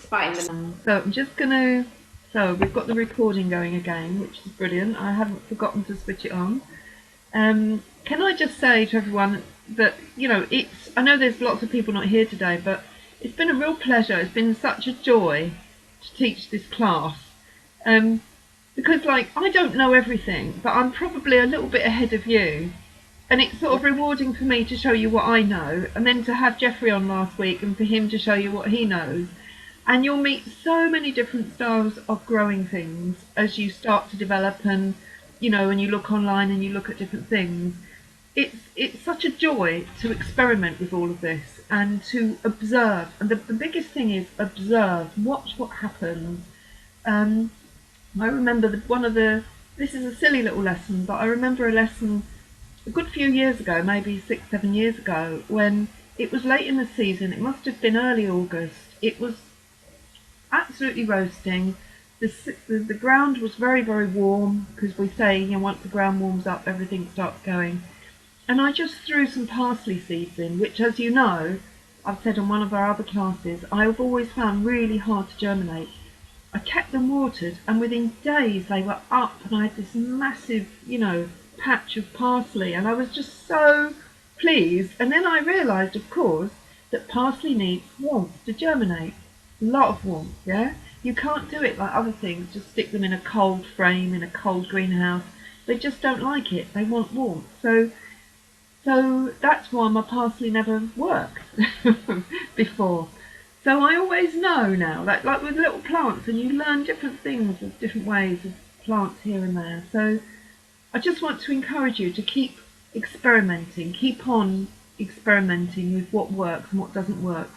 find them. So I'm just going to, so we've got the recording going again, which is brilliant. I haven't forgotten to switch it on. Can I just say to everyone that, you know, I know there's lots of people not here today, but it's been a real pleasure. It's been such a joy to teach this class. Because, like, I don't know everything, but I'm probably a little bit ahead of you. And it's sort of rewarding for me to show you what I know, and then to have Jeffrey on last week and for him to show you what he knows. And you'll meet so many different styles of growing things as you start to develop, and, you know, and you look online and you look at different things. It's such a joy to experiment with all of this and to observe. And the biggest thing is observe, watch what happens. I remember this is a silly little lesson, but I remember a lesson a good few years ago, maybe 6-7 years ago, when it was late in the season. It must have been early August. It was absolutely roasting. The ground was very, very warm, because we say, you know, once the ground warms up, everything starts going. And I just threw some parsley seeds in, which, as you know, I've said on one of our other classes, I've always found really hard to germinate. I kept them watered, and within days they were up, and I had this massive, you know, patch of parsley, and I was just so pleased. And then I realised, of course, that parsley needs warmth to germinate. A lot of warmth, yeah? You can't do it like other things, just stick them in a cold frame, in a cold greenhouse. They just don't like it. They want warmth. So that's why my parsley never worked before. So I always know now, like with little plants, and you learn different things of different ways of plants here and there. So I just want to encourage you to keep experimenting, keep on experimenting with what works and what doesn't work.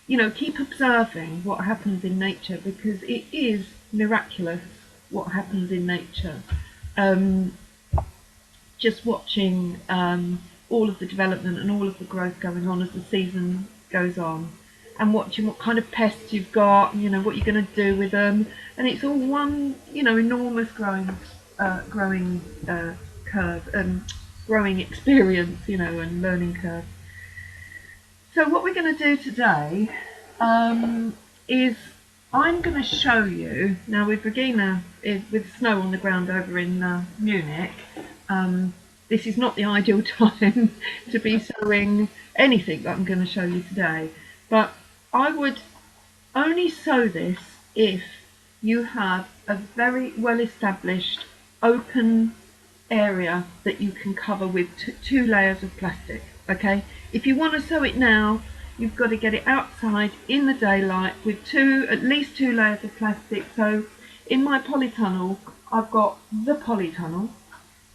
You know, keep observing what happens in nature, because it is miraculous what happens in nature. Just watching all of the development and all of the growth going on as the season goes on, and watching what kind of pests you've got, you know, what you're going to do with them, and it's all one, you know, enormous growing curve, growing experience, you know, and learning curve. So what we're going to do today is I'm going to show you, now with Regina, with snow on the ground over in Munich, this is not the ideal time to be sowing anything that I'm going to show you today, but I would only sow this if you have a very well established open area that you can cover with two layers of plastic. Okay, if you want to sow it now, you've got to get it outside in the daylight with at least two layers of plastic. So in my polytunnel, I've got the polytunnel,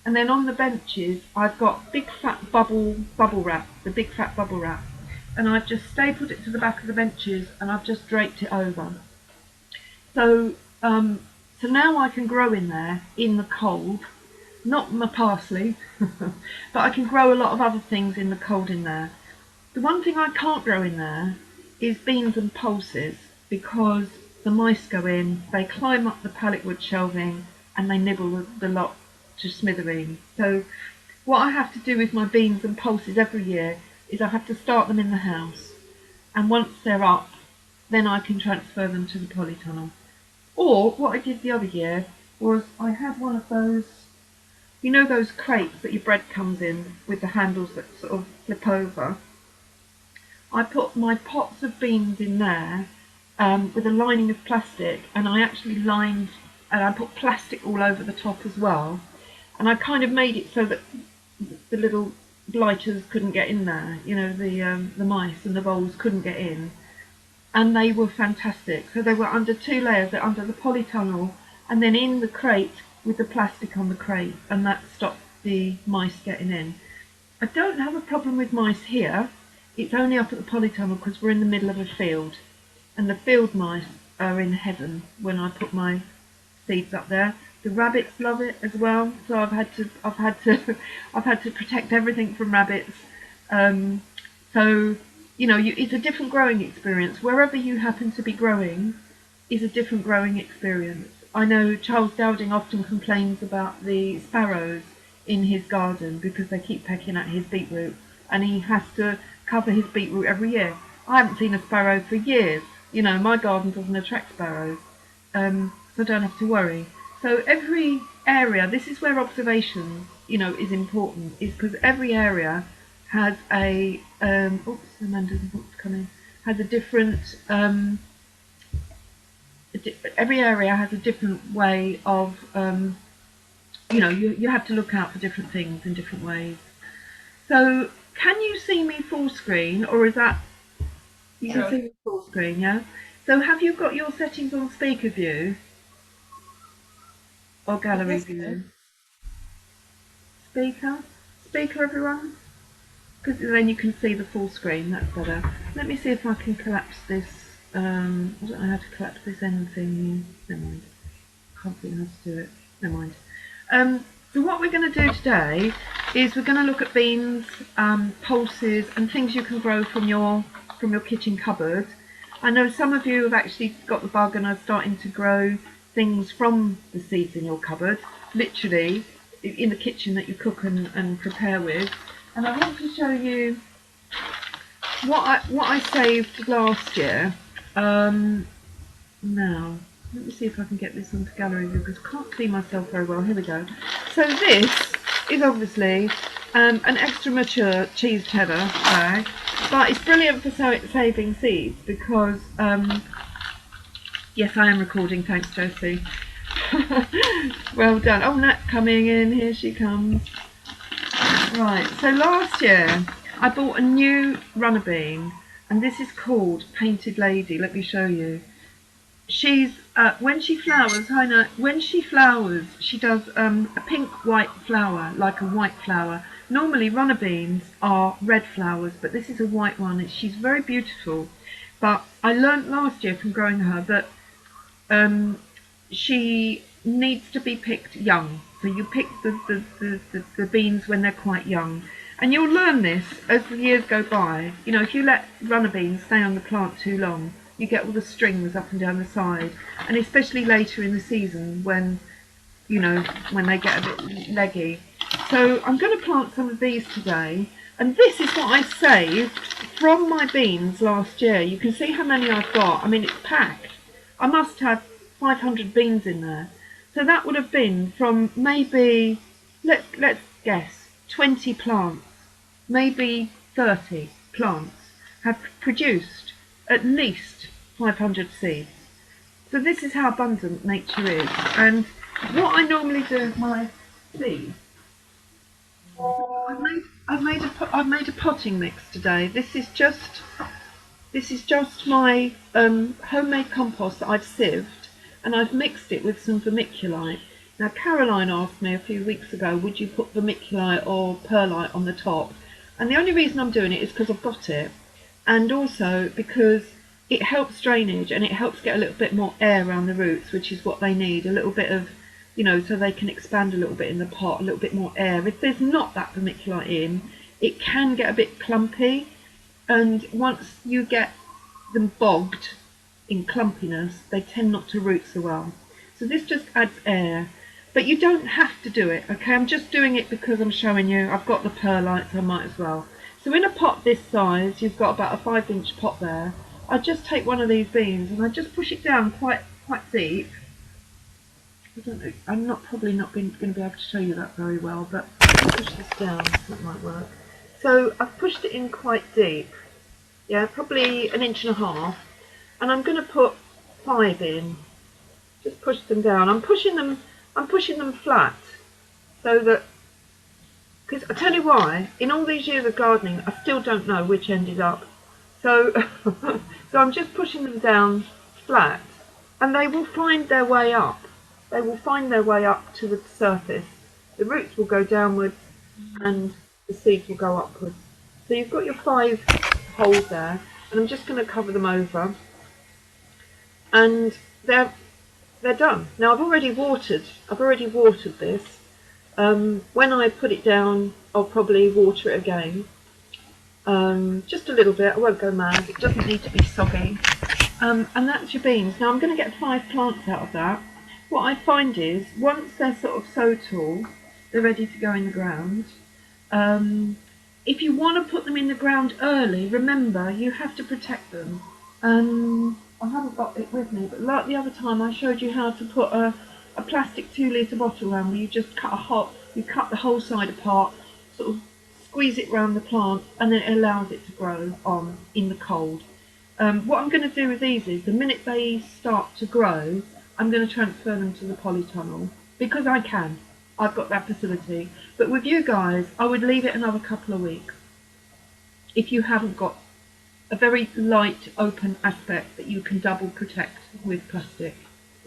and then on the benches I've got big fat bubble wrap, the big fat bubble wrap, and I've just stapled it to the back of the benches, and I've just draped it over. So so now I can grow in there in the cold, not my parsley, but I can grow a lot of other things in the cold in there. The one thing I can't grow in there is beans and pulses, because the mice go in, they climb up the pallet wood shelving, and they nibble the lot to smithereens. So what I have to do with my beans and pulses every year is I have to start them in the house, and once they're up, then I can transfer them to the polytunnel. Or what I did the other year was I had one of those, you know, those crates that your bread comes in with the handles that sort of flip over. I put my pots of beans in there with a lining of plastic, and I actually lined, and I put plastic all over the top as well, and I kind of made it so that the little blighters couldn't get in there, you know, the mice and the voles couldn't get in, and they were fantastic. So they were under two layers, they're under the polytunnel and then in the crate with the plastic on the crate, and that stopped the mice getting in. I don't have a problem with mice here. It's only up at the polytunnel because we're in the middle of a field, and the field mice are in heaven when I put my seeds up there. The rabbits love it as well, so I've had to protect everything from rabbits. So you know, it's a different growing experience. Wherever you happen to be growing is a different growing experience. I know Charles Dowding often complains about the sparrows in his garden because they keep pecking at his beetroot, and he has to cover his beetroot every year. I haven't seen a sparrow for years, You know, my garden doesn't attract sparrows, so I don't have to worry. So every area, this is where observation, you know, is important, is because every area has a, oops, Amanda's book's coming, has a different, every area has a different way of, you know, you have to look out for different things in different ways. So, can you see me full screen, or is that, you can see me full screen, yeah? So have you got your settings on speaker view? Or gallery view? Speaker? Speaker, everyone? Because then you can see the full screen, that's better. Let me see if I can collapse this, I don't know how to collapse this end thing. Never mind. Can't think how to do it. Never mind. So what we're going to do today is we're going to look at beans, pulses and things you can grow from your kitchen cupboard. I know some of you have actually got the bug and are starting to grow things from the seeds in your cupboard, literally in the kitchen that you cook and prepare with. And I want to show you what I saved last year. Now, let me see if I can get this onto gallery view because I can't see myself very well. Here we go. So this is obviously an extra mature cheese cheddar bag, but it's brilliant for saving seeds because, yes, I am recording, thanks Josie. Well done. Oh, Nat's coming in, here she comes. Right, so last year I bought a new runner bean, and this is called Painted Lady. Let me show you. She's when she flowers, when she flowers, she does a pink-white flower, like a white flower. Normally runner beans are red flowers, but this is a white one. She's very beautiful. But I learnt last year from growing her that she needs to be picked young. So you pick the beans when they're quite young. And you'll learn this as the years go by. You know, if you let runner beans stay on the plant too long, you get all the strings up and down the side. And especially later in the season when, you know, when they get a bit leggy. So I'm going to plant some of these today. And this is what I saved from my beans last year. You can see how many I've got. I mean, it's packed. I must have 500 beans in there. So that would have been from maybe, let's guess, 20 plants, maybe 30 plants have produced at least 500 seeds. So this is how abundant nature is. And what I normally do with my seeds, I've made a potting mix today. This is just my homemade compost that I've sieved, and I've mixed it with some vermiculite. Now Caroline asked me a few weeks ago, would you put vermiculite or perlite on the top? And the only reason I'm doing it is because I've got it, and also because it helps drainage and it helps get a little bit more air around the roots, which is what they need, a little bit of, you know, so they can expand a little bit in the pot, a little bit more air. If there's not that vermiculite in, it can get a bit clumpy, and once you get them bogged in clumpiness, they tend not to root so well. So this just adds air, but you don't have to do it, okay? I'm just doing it because I'm showing you. I've got the perlite, so I might as well. So in a pot this size, you've got about a 5-inch pot there. I just take one of these beans and I just push it down quite deep. I don't know, I'm probably not going to be able to show you that very well, but I'll push this down, that might work. So I've pushed it in quite deep, yeah, probably 1.5 inches, and I'm going to put 5 in. Just push them down. I'm pushing them flat, so that, because I tell you why, in all these years of gardening, I still don't know which end is up. So, so I'm just pushing them down flat, and they will find their way up. They will find their way up to the surface. The roots will go downwards, and the seeds will go upwards. So you've got your 5 holes there, and I'm just going to cover them over, and they're done. Now I've already watered this. When I put it down, I'll probably water it again. Just a little bit. I won't go mad. It doesn't need to be soggy. And that's your beans. Now I'm going to get 5 plants out of that. What I find is, once they're sort of so tall, they're ready to go in the ground. If you want to put them in the ground early, remember you have to protect them. I haven't got it with me, but like the other time I showed you how to put a plastic 2 litre bottle around where you just cut the whole side apart, sort of squeeze it around the plant, and then it allows it to grow on in the cold. What I'm going to do with these is, the minute they start to grow, I'm going to transfer them to the polytunnel, because I can. I've got that facility. But with you guys, I would leave it another couple of weeks if you haven't got a very light open aspect that you can double protect with plastic.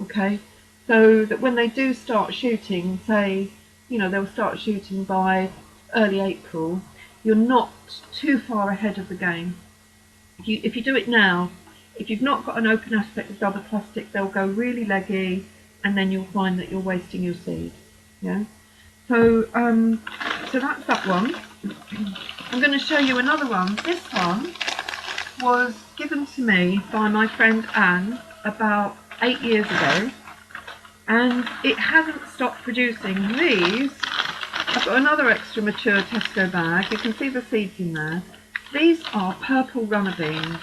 Okay, so that when they do start shooting, say, you know, they'll start shooting by early April, you're not too far ahead of the game. If you do it now, if you've not got an open aspect of double plastic, they'll go really leggy, and then you'll find that you're wasting your seed. Yeah. So so that's that one. I'm going to show you another one. This one was given to me by my friend Anne about 8 years ago, and it hasn't stopped producing. These, I've got another extra mature Tesco bag. You can see the seeds in there. These are purple runner beans.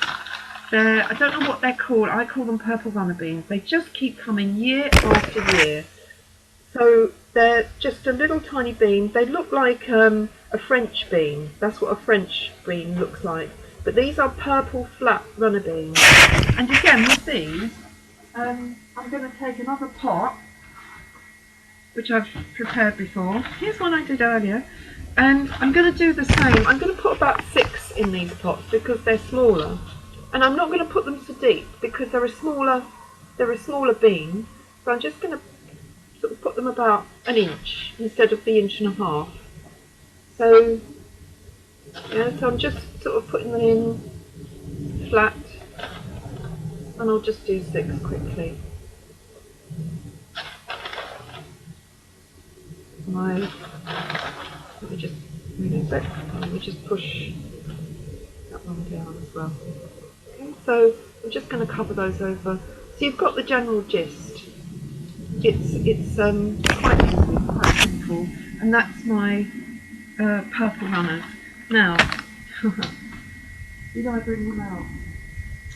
I don't know what they're called. I call them purple runner beans. They just keep coming year after year. So they're just a little tiny bean. They look like a French bean. That's what a French bean looks like. But these are purple flat runner beans. And again with these, I'm going to take another pot, which I've prepared before. Here's one I did earlier. And I'm going to do the same. I'm going to put about 6 in these pots because they're smaller. And I'm not going to put them so deep because they're a smaller bean. So I'm just going to sort of put them about 1 inch instead of the 1.5 inches. So yeah, so I'm just sort of putting them in flat, and I'll just do 6 quickly. Let me just move it. Let me just push that one down as well. Okay, so I'm just going to cover those over. So you've got the general gist. It's quite easy, quite simple, and that's my purple runners. Now, did I bring them out?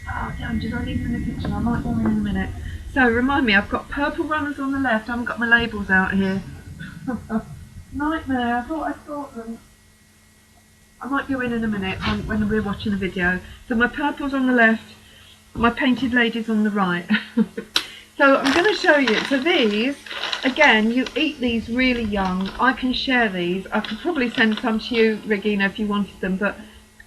Oh damn, did I leave them in the kitchen? I might go in a minute. So remind me, I've got purple runners on the left. I haven't got my labels out here. Nightmare, I thought I'd brought them. I might go in a minute when we're watching the video. So my purple's on the left, my painted lady's on the right. So I'm going to show you. So these, again, you eat these really young. I can share these. I could probably send some to you, Regina, if you wanted them, but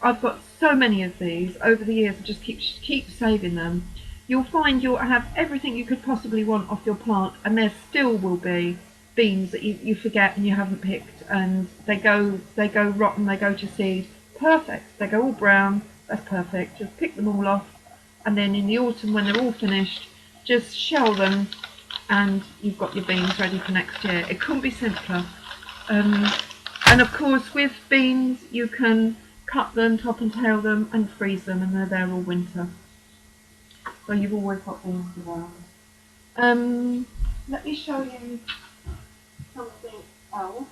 I've got so many of these over the years. I just keep saving them. You'll find you'll have everything you could possibly want off your plant, and there still will be beans that you forget and you haven't picked, and they go rotten, they go to seed. Perfect. They go all brown. That's perfect. Just pick them all off, and then in the autumn when they're all finished, just shell them, and you've got your beans ready for next year. It couldn't be simpler. And of course with beans you can cut them, top and tail them, and freeze them, and they're there all winter. So you've always got beans around. Let me show you something else.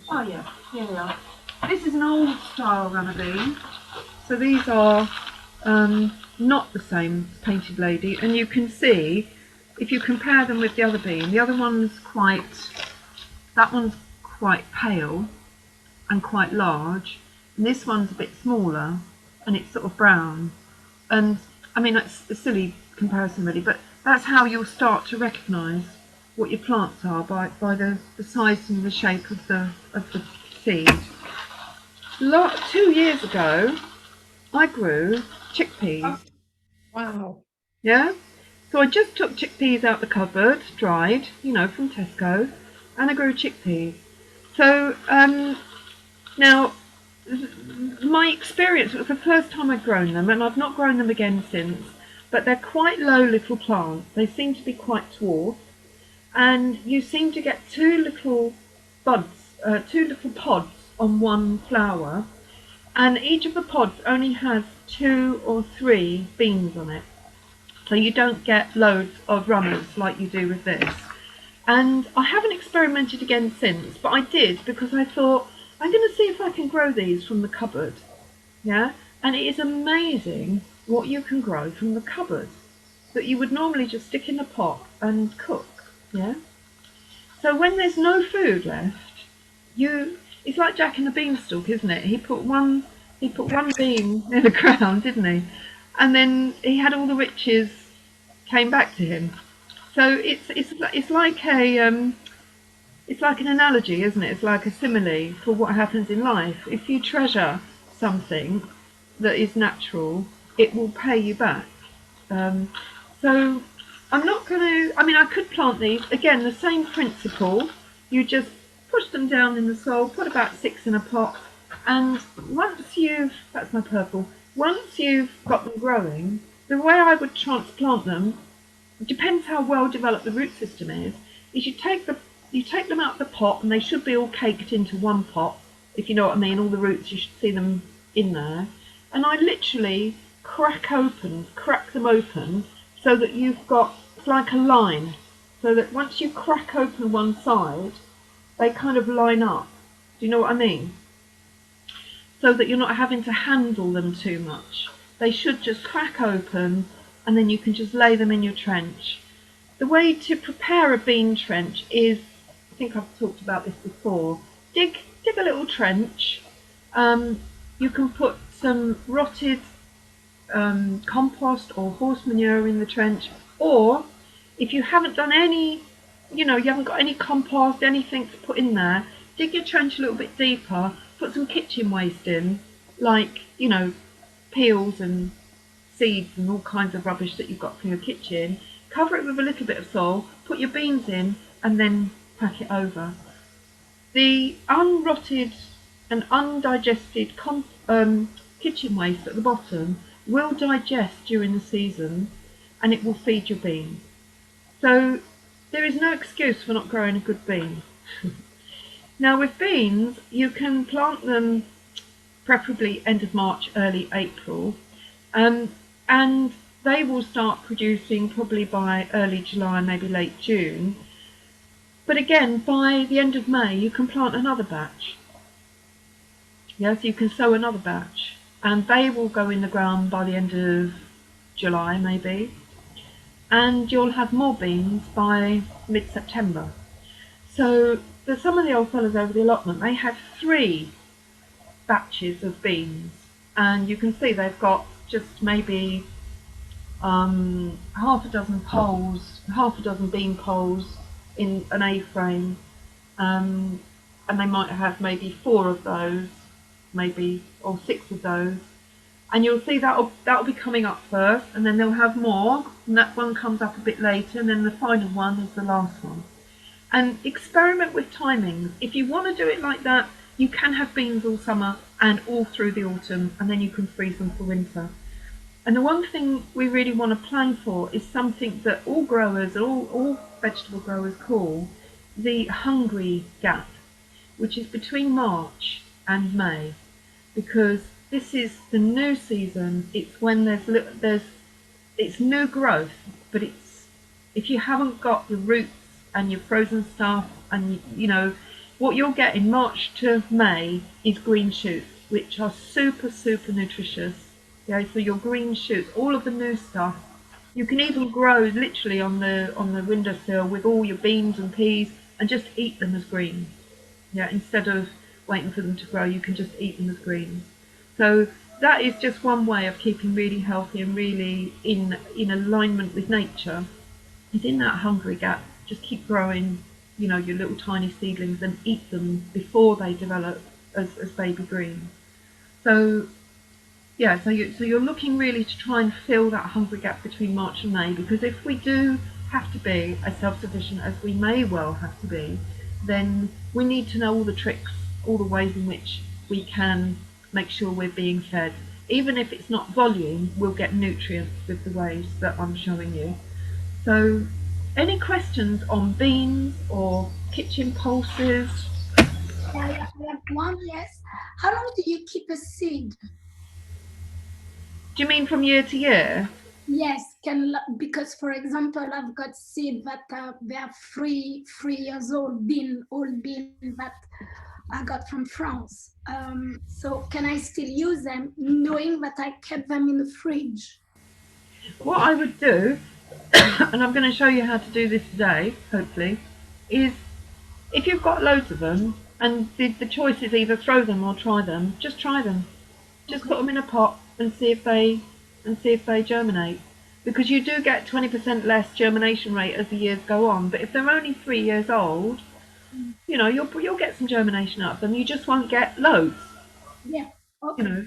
Oh yeah, here we are. This is an old style runner bean. So these are not the same painted lady, and you can see if you compare them with the other bean, the other one's that one's quite pale and quite large, and this one's a bit smaller and it's sort of brown. And I mean, that's a silly comparison really, but that's how you'll start to recognise what your plants are by the size and the shape of the seed. 2 years ago I grew chickpeas. Oh, wow. Yeah, so I just took chickpeas out the cupboard, dried, you know, from Tesco, and I grew chickpeas. So now my experience, it was the first time I'd grown them, and I've not grown them again since, but they're quite low little plants. They seem to be quite dwarf, and you seem to get 2 little buds, 2 little pods on one flower, and each of the pods only has 2 or 3 beans on it. So you don't get loads of runners like you do with this. And I haven't experimented again since, but I did because I thought, I'm going to see if I can grow these from the cupboard. Yeah, and it is amazing what you can grow from the cupboard that you would normally just stick in the pot and cook. Yeah. So when there's no food left, it's like Jack and the Beanstalk, isn't it? He put one bean in the ground, didn't he? And then he had all the riches came back to him. So it's like an analogy, isn't it? It's like a simile for what happens in life. If you treasure something that is natural, it will pay you back. Um, so I'm not going to. I mean, I could plant these again. The same principle. You just push them down in the soil. Put about 6 in a pot, and that's my purple. Once you've got them growing, the way I would transplant them, depends how well developed the root system is you take them out of the pot and they should be all caked into one pot, if you know what I mean. All the roots, you should see them in there. And I literally crack them open so that you've got, it's like a line, so that once you crack open one side, they kind of line up. Do you know what I mean? So that you're not having to handle them too much. They should just crack open and then you can just lay them in your trench. The way to prepare a bean trench is, I think I've talked about this before, dig a little trench. You can put some rotted compost or horse manure in the trench, or if you haven't done any, you haven't got any compost, anything to put in there, dig your trench a little bit deeper, put some kitchen waste in, like, peels and seeds and all kinds of rubbish that you've got from your kitchen, cover it with a little bit of soil, put your beans in, and then pack it over. The unrotted and undigested kitchen waste at the bottom will digest during the season and it will feed your beans. So there is no excuse for not growing a good bean. Now with beans, you can plant them preferably end of March, early April, and they will start producing probably by early July, maybe late June. But again, by the end of May, you can plant another batch. Yes, you can sow another batch, and they will go in the ground by the end of July, maybe, and you'll have more beans by mid-September. So some of the old fellas over the allotment, they had 3 batches of beans, and you can see they've got just maybe half a dozen bean poles in an A-frame, and they might have maybe 4 of those, maybe, or 6 of those. And you'll see that'll be coming up first, and then they'll have more, and that one comes up a bit later, and then the final one is the last one. And experiment with timings. If you want to do it like that, you can have beans all summer and all through the autumn, and then you can freeze them for winter. And the one thing we really want to plan for is something that all growers, all vegetable growers call the hungry gap, which is between March and May, because this is the new season. It's when it's new growth, but if you haven't got your roots and your frozen stuff, and what you'll get in March to May is green shoots, which are super nutritious. Yeah, so your green shoots, all of the new stuff, you can even grow literally on the windowsill with all your beans and peas and just eat them as greens. Yeah, instead of waiting for them to grow, you can just eat them as greens. So that is just one way of keeping really healthy and really in alignment with nature. Is in that hungry gap. Just keep growing, your little tiny seedlings and eat them before they develop as baby greens. So yeah, so you're looking really to try and fill that hungry gap between March and May, because if we do have to be as self-sufficient as we may well have to be, then we need to know all the tricks, all the ways in which we can make sure we're being fed. Even if it's not volume, we'll get nutrients with the ways that I'm showing you. So any questions on beans or kitchen pulses? I have one, yes. How long do you keep a seed? Do you mean from year to year? Yes, because for example, I've got seed that they are 3 years old bean that I got from France. So can I still use them knowing that I kept them in the fridge? What I would do, and I'm going to show you how to do this today, hopefully, is if you've got loads of them and the choice is either throw them or try them, just try them. Just put them in a pot and see if they germinate. Because you do get 20% less germination rate as the years go on. But if they're only 3 years old, you know, you'll get some germination out of them. You just won't get loads. Yeah. Okay. You know.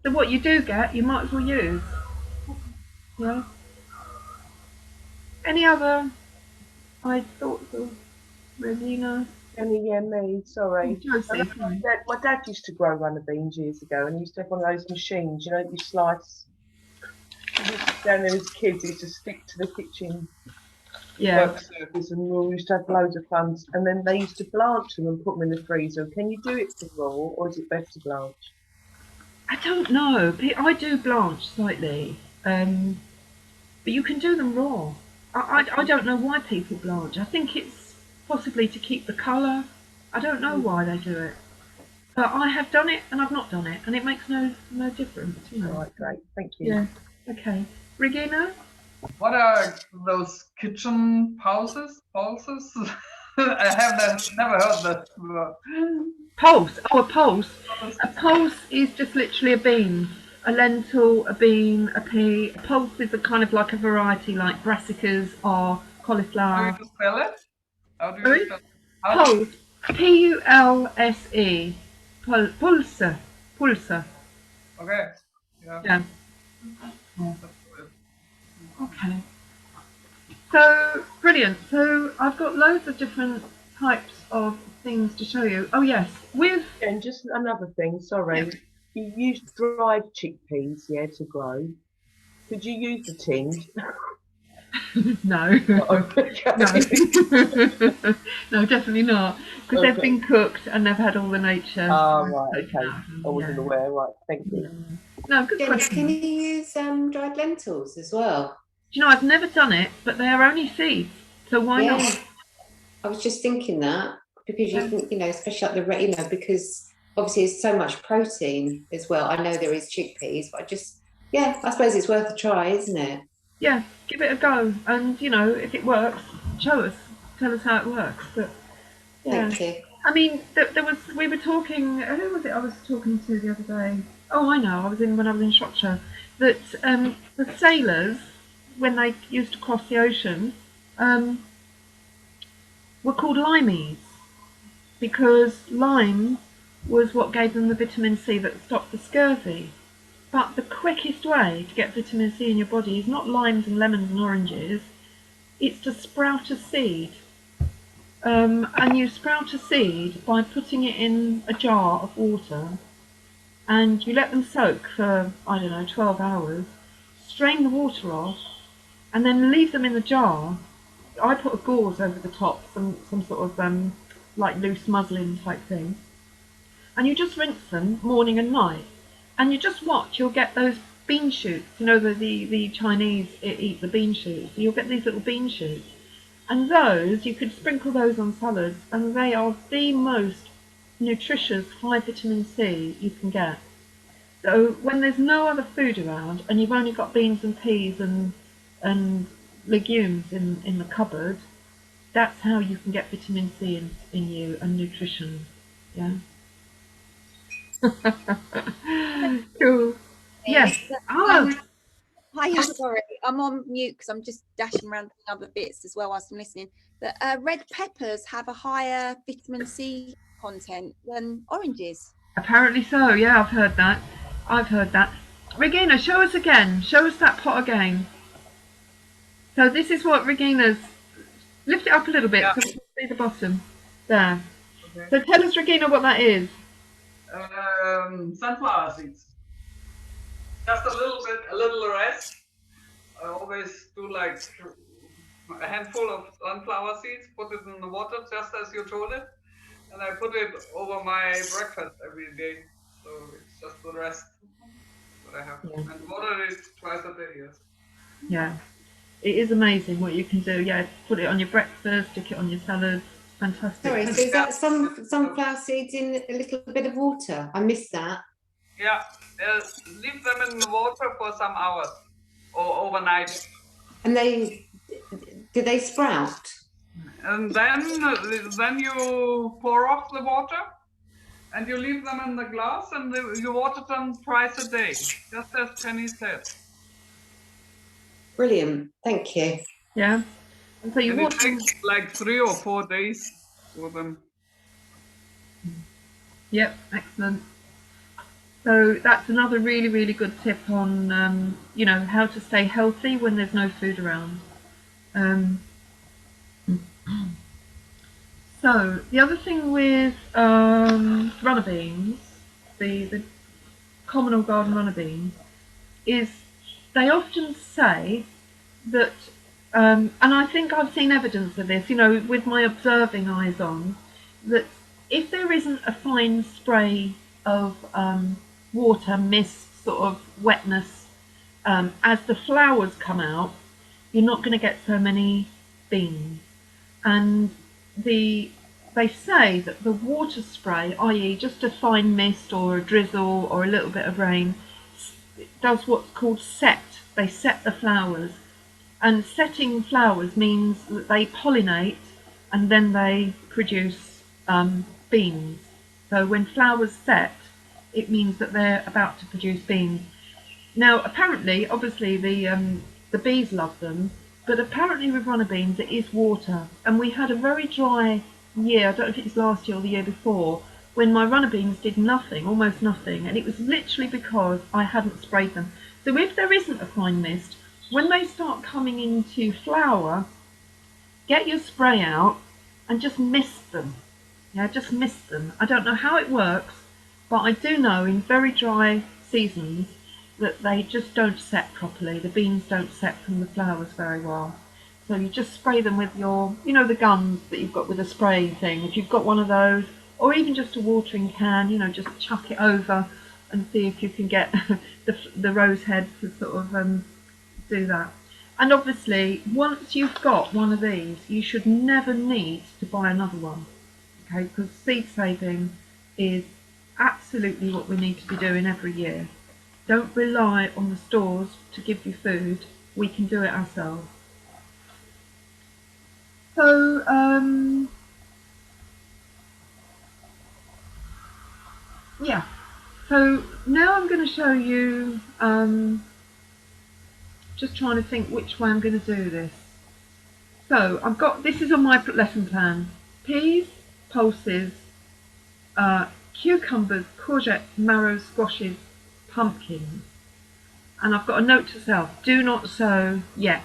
So what you do get, you might as well use. Yeah. Any other thoughts of Rosina? Yeah, me, sorry. Josie. My dad used to grow runner beans years ago, and he used to have one of those machines, you know, you slice. We used to down there as kids, he used to stick to the kitchen work surface, and we used to have loads of fun. And then they used to blanch them and put them in the freezer. Can you do it for raw, or is it best to blanch? I don't know. I do blanch slightly, but you can do them raw. I don't know why people blanch. I think it's possibly to keep the colour. I don't know why they do it. But I have done it and I've not done it, and it makes no difference. You know. Right, great, thank you. Yeah. Okay. Regina? What are those kitchen pulses? Pulses? I have never heard that word. Pulse. Oh, a pulse. A pulse is just literally a bean. A lentil, a bean, a pea. A pulse is a kind of like a variety, like brassicas or cauliflower. How do you spell it? How do Sorry? you spell it? Pulse. Pulse. Pulse. Pulse. Okay. Yeah. Yeah. Okay. So, brilliant. So, I've got loads of different types of things to show you. Oh, yes. With... And just another thing, sorry. You use dried chickpeas, yeah, to grow. Could you use the tinned? No. Oh, okay. No. No, definitely not. Because they've been cooked and they've had all the nature. Oh, right, okay. I wasn't aware, right, thank you. No, good question. Can you use dried lentils as well? Do you know, I've never done it, but they are only seeds. So why not? I was just thinking that, because you think, you know, especially like the, you know, because obviously there's so much protein as well. I know there is chickpeas, but I suppose it's worth a try, isn't it? Yeah, give it a go, and you know, if it works, show us, tell us how it works. But yeah, Thank you. I mean, we were talking. Who was it I was talking to the other day? Oh, I know. When I was in Shropshire, that the sailors, when they used to cross the ocean, were called limeys because lime was what gave them the vitamin C that stopped the scurvy. But the quickest way to get vitamin C in your body is not limes and lemons and oranges, it's to sprout a seed. And you sprout a seed by putting it in a jar of water, and you let them soak for, I don't know, 12 hours, strain the water off, and then leave them in the jar. I put a gauze over the top, some sort of like loose muslin type thing, and you just rinse them morning and night. And you just watch, you'll get those bean shoots. You know, the Chinese eat the bean shoots. You'll get these little bean shoots. And those, you could sprinkle those on salads, and they are the most nutritious high vitamin C you can get. So when there's no other food around, and you've only got beans and peas and legumes in the cupboard, that's how you can get vitamin C in you and nutrition. Yeah. Cool. Yes. Oh. Hi, sorry, I'm on mute because I'm just dashing around the other bits as well whilst I'm listening. But red peppers have a higher vitamin C content than oranges. Apparently so. Yeah, I've heard that. Regina, show us again. Show us that pot again. So this is what Regina's. Lift it up a little bit so we can see the bottom. There. Okay. So tell us, Regina, what that is. Sunflower seeds. Just a little rest. I always do like a handful of sunflower seeds, put it in the water just as you told it, and I put it over my breakfast every day. So it's just the rest that I have. Yeah. And water it twice a day, yes. Yeah. It is amazing what you can do. Yeah, put it on your breakfast, stick it on your salad, fantastic. Sorry, so is that some sunflower seeds in a little bit of water? I missed that. Yeah, leave them in the water for some hours or overnight. And do they sprout? And then you pour off the water and you leave them in the glass and you water them twice a day, just as Penny said. Brilliant, thank you. Yeah. And so you And water it takes like 3 or 4 days for them. Yep, excellent. So that's another really, really good tip on, you know, how to stay healthy when there's no food around. So the other thing with runner beans, the common or garden runner beans, is they often say that, and I think I've seen evidence of this, you know, with my observing eyes on, that if there isn't a fine spray of water, mist, sort of wetness, as the flowers come out, you're not going to get so many beans. And they say that the water spray, i.e. just a fine mist or a drizzle or a little bit of rain, does what's called set. They set the flowers. And setting flowers means that they pollinate and then they produce beans. So when flowers set, it means that they're about to produce beans. Now, apparently, obviously, the bees love them, but apparently with runner beans, it is water. And we had a very dry year, I don't know if it was last year or the year before, when my runner beans did nothing, almost nothing, and it was literally because I hadn't sprayed them. So if there isn't a fine mist, when they start coming into flower, get your spray out and just mist them. Yeah, just mist them. I don't know how it works, but I do know in very dry seasons that they just don't set properly. The beans don't set from the flowers very well. So you just spray them with your, you know, the guns that you've got with a spraying thing. If you've got one of those, or even just a watering can, you know, just chuck it over and see if you can get the rose head to sort of do that. And obviously, once you've got one of these, you should never need to buy another one. Okay, because seed saving is absolutely what we need to be doing every year. Don't rely on the stores to give you food. We can do it ourselves. So, yeah. So now I'm going to show you, just trying to think which way I'm going to do this. So I've got, this is on my lesson plan: peas, pulses, cucumbers, courgettes, marrows, squashes, pumpkins. And I've got a note to self: do not sow yet.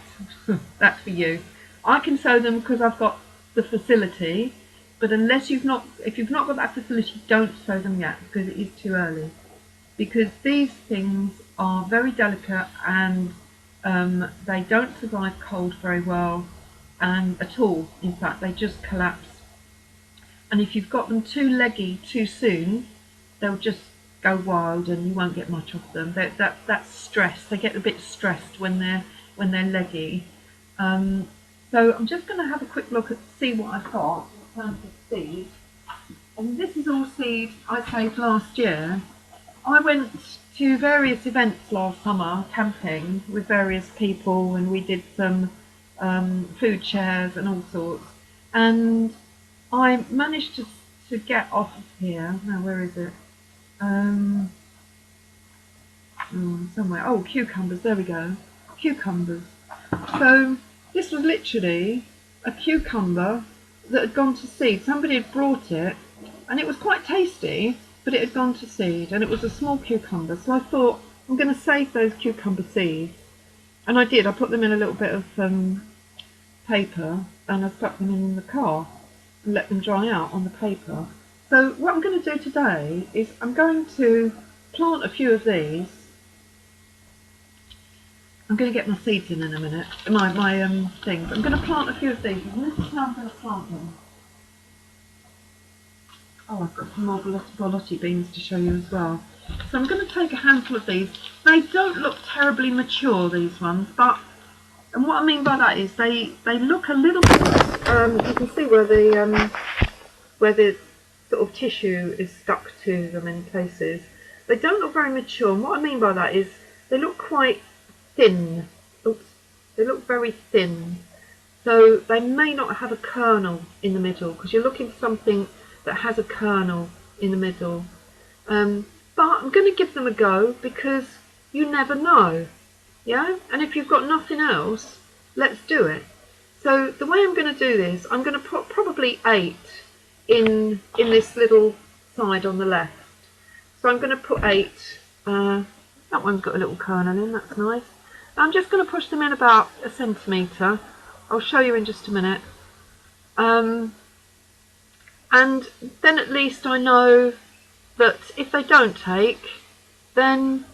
That's for you. I can sow them because I've got the facility, but unless if you've not got that facility, don't sow them yet because it is too early. Because these things are very delicate and they don't survive cold very well at all. In fact, they just collapse. And if you've got them too leggy too soon, they'll just go wild and you won't get much of them. That's stress. They get a bit stressed when they're leggy. So I'm just going to have a quick look at see what I've got in terms of seed. And this is all seed I saved last year. I went to various events last summer, camping with various people, and we did some food shares and all sorts. And I managed to get off of here. Now, where is it? Somewhere. Oh, cucumbers. There we go. Cucumbers. So this was literally a cucumber that had gone to seed. Somebody had brought it, and it was quite tasty, but it had gone to seed, and it was a small cucumber. So I thought, I'm going to save those cucumber seeds, and I did. I put them in a little bit of paper, and I stuck them in the car and let them dry out on the paper. So what I'm going to do today is I'm going to plant a few of these. I'm going to get my seeds in a minute, my things. I'm going to plant a few of these, and this is how I'm going to plant them. Oh, I've got some more borlotti beans to show you as well. So I'm going to take a handful of these. They don't look terribly mature, these ones, but, and what I mean by that is they look a little bit, you can see where the where the sort of tissue is stuck to them in places. They don't look very mature, and what I mean by that is they look quite thin. Oops, they look very thin. So they may not have a kernel in the middle, because you're looking for something that has a kernel in the middle. But I'm going to give them a go, because you never know. Yeah, and if you've got nothing else, let's do it. So the way I'm going to do this, I'm going to put probably 8 in this little side on the left. So I'm going to put 8. That one's got a little kernel in, that's nice. I'm just going to push them in about 1 centimetre. I'll show you in just a minute. And then at least I know that if they don't take, then,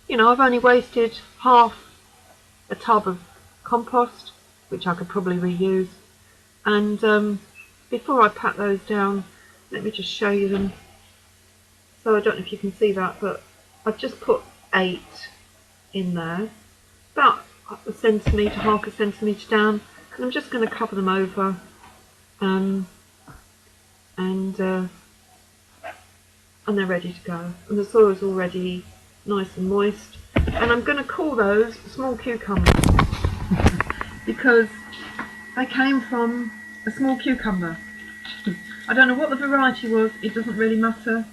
you know, I've only wasted half a tub of compost, which I could probably reuse. And before I pat those down, let me just show you them. So I don't know if you can see that, but I've just put 8 in there, about 1 centimetre, half a centimetre down, and I'm just going to cover them over, and they're ready to go, and the soil is already nice and moist. And I'm going to call those small cucumbers because they came from a small cucumber. I don't know what the variety was, it doesn't really matter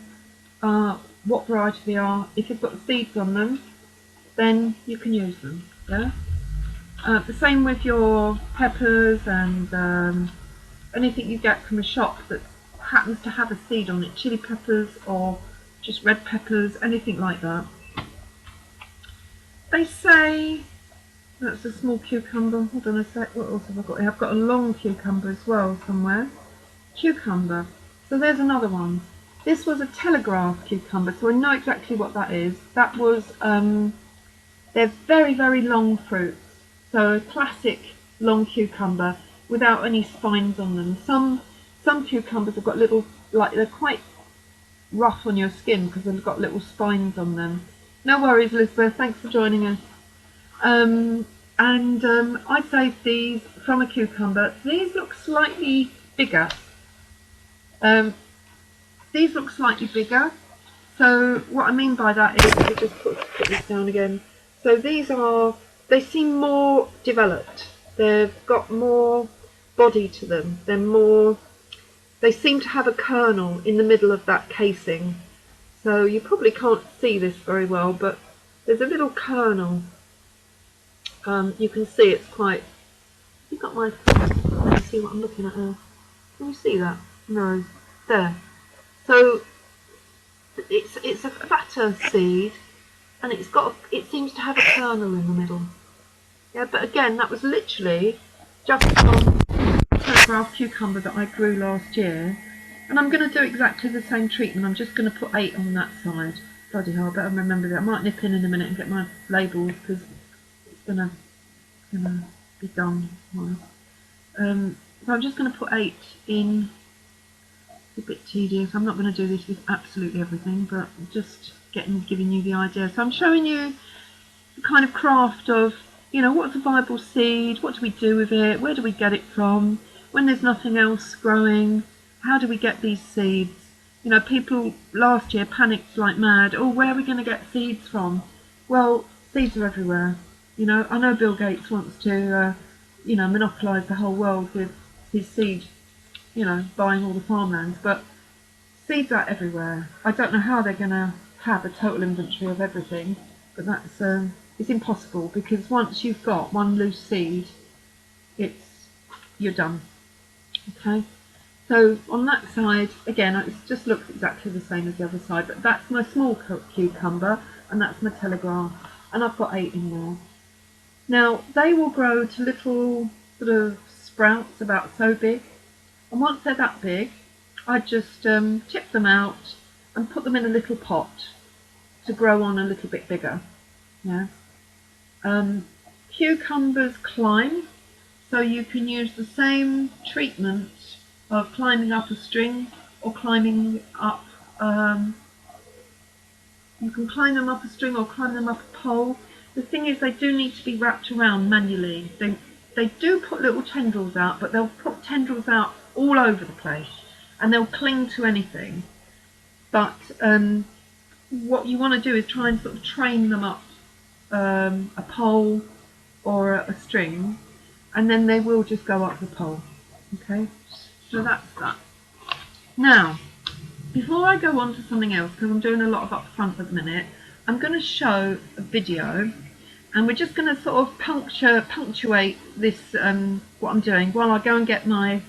what variety they are. If you've got seeds on them, then you can use them. Yeah. The same with your peppers and anything you get from a shop that happens to have a seed on it, chili peppers or just red peppers, anything like that. They say that's a small cucumber. Hold on a sec, what else have I got here? I've got a long cucumber as well somewhere. Cucumber. So there's another one. This was a telegraph cucumber, so I know exactly what that is. That was, they're very, very long fruits. So a classic long cucumber without any spines on them. Some cucumbers have got little, like they're quite rough on your skin because they've got little spines on them. No worries, Elizabeth, thanks for joining us. I saved these from a cucumber. These look slightly bigger. These look slightly bigger. So what I mean by that is, let me just put this down again. So these are, they seem more developed. They've got more body to them. They're more, they seem to have a kernel in the middle of that casing. So you probably can't see this very well, but there's a little kernel. You can see it's quite, you've got my, let me see what I'm looking at now. Can you see that? No, there. So it's a fatter seed, and it's got, it seems to have a kernel in the middle. Yeah, but again, that was literally just from a telegraph cucumber that I grew last year. And I'm going to do exactly the same treatment. I'm just going to put 8 on that side. Bloody hell, I better remember that. I might nip in a minute and get my labels because it's going to be done. So I'm just going to put 8 in. It's a bit tedious. I'm not going to do this with absolutely everything, but just giving you the idea. So I'm showing you the kind of craft of, you know, what's a viable seed? What do we do with it? Where do we get it from? When there's nothing else growing, how do we get these seeds? You know, people last year panicked like mad. Oh, where are we going to get seeds from? Well, seeds are everywhere. You know, I know Bill Gates wants to, you know, monopolise the whole world with his seed, you know, buying all the farmlands, but seeds are everywhere. I don't know how they're going to have a total inventory of everything, but that's it's impossible, because once you've got one loose seed, you're done. Okay. So on that side, again, it just looks exactly the same as the other side, but that's my small cucumber and that's my telegraph, and I've got 8 in there. Now they will grow to little sort of sprouts about so big, and once they're that big, I just tip them out and put them in a little pot to grow on a little bit bigger. Yeah. Cucumbers climb, so you can use the same treatment of climbing up a string or climbing up, you can climb them up a string or climb them up a pole. The thing is, they do need to be wrapped around manually. They do put little tendrils out, but they'll put tendrils out all over the place. and they'll cling to anything. But what you want to do is try and sort of train them up a pole or a string, and then they will just go up the pole. Okay, so that's that. Now, before I go on to something else, because I'm doing a lot of upfront at the minute, I'm going to show a video, and we're just going to sort of punctuate this, what I'm doing, while I go and get my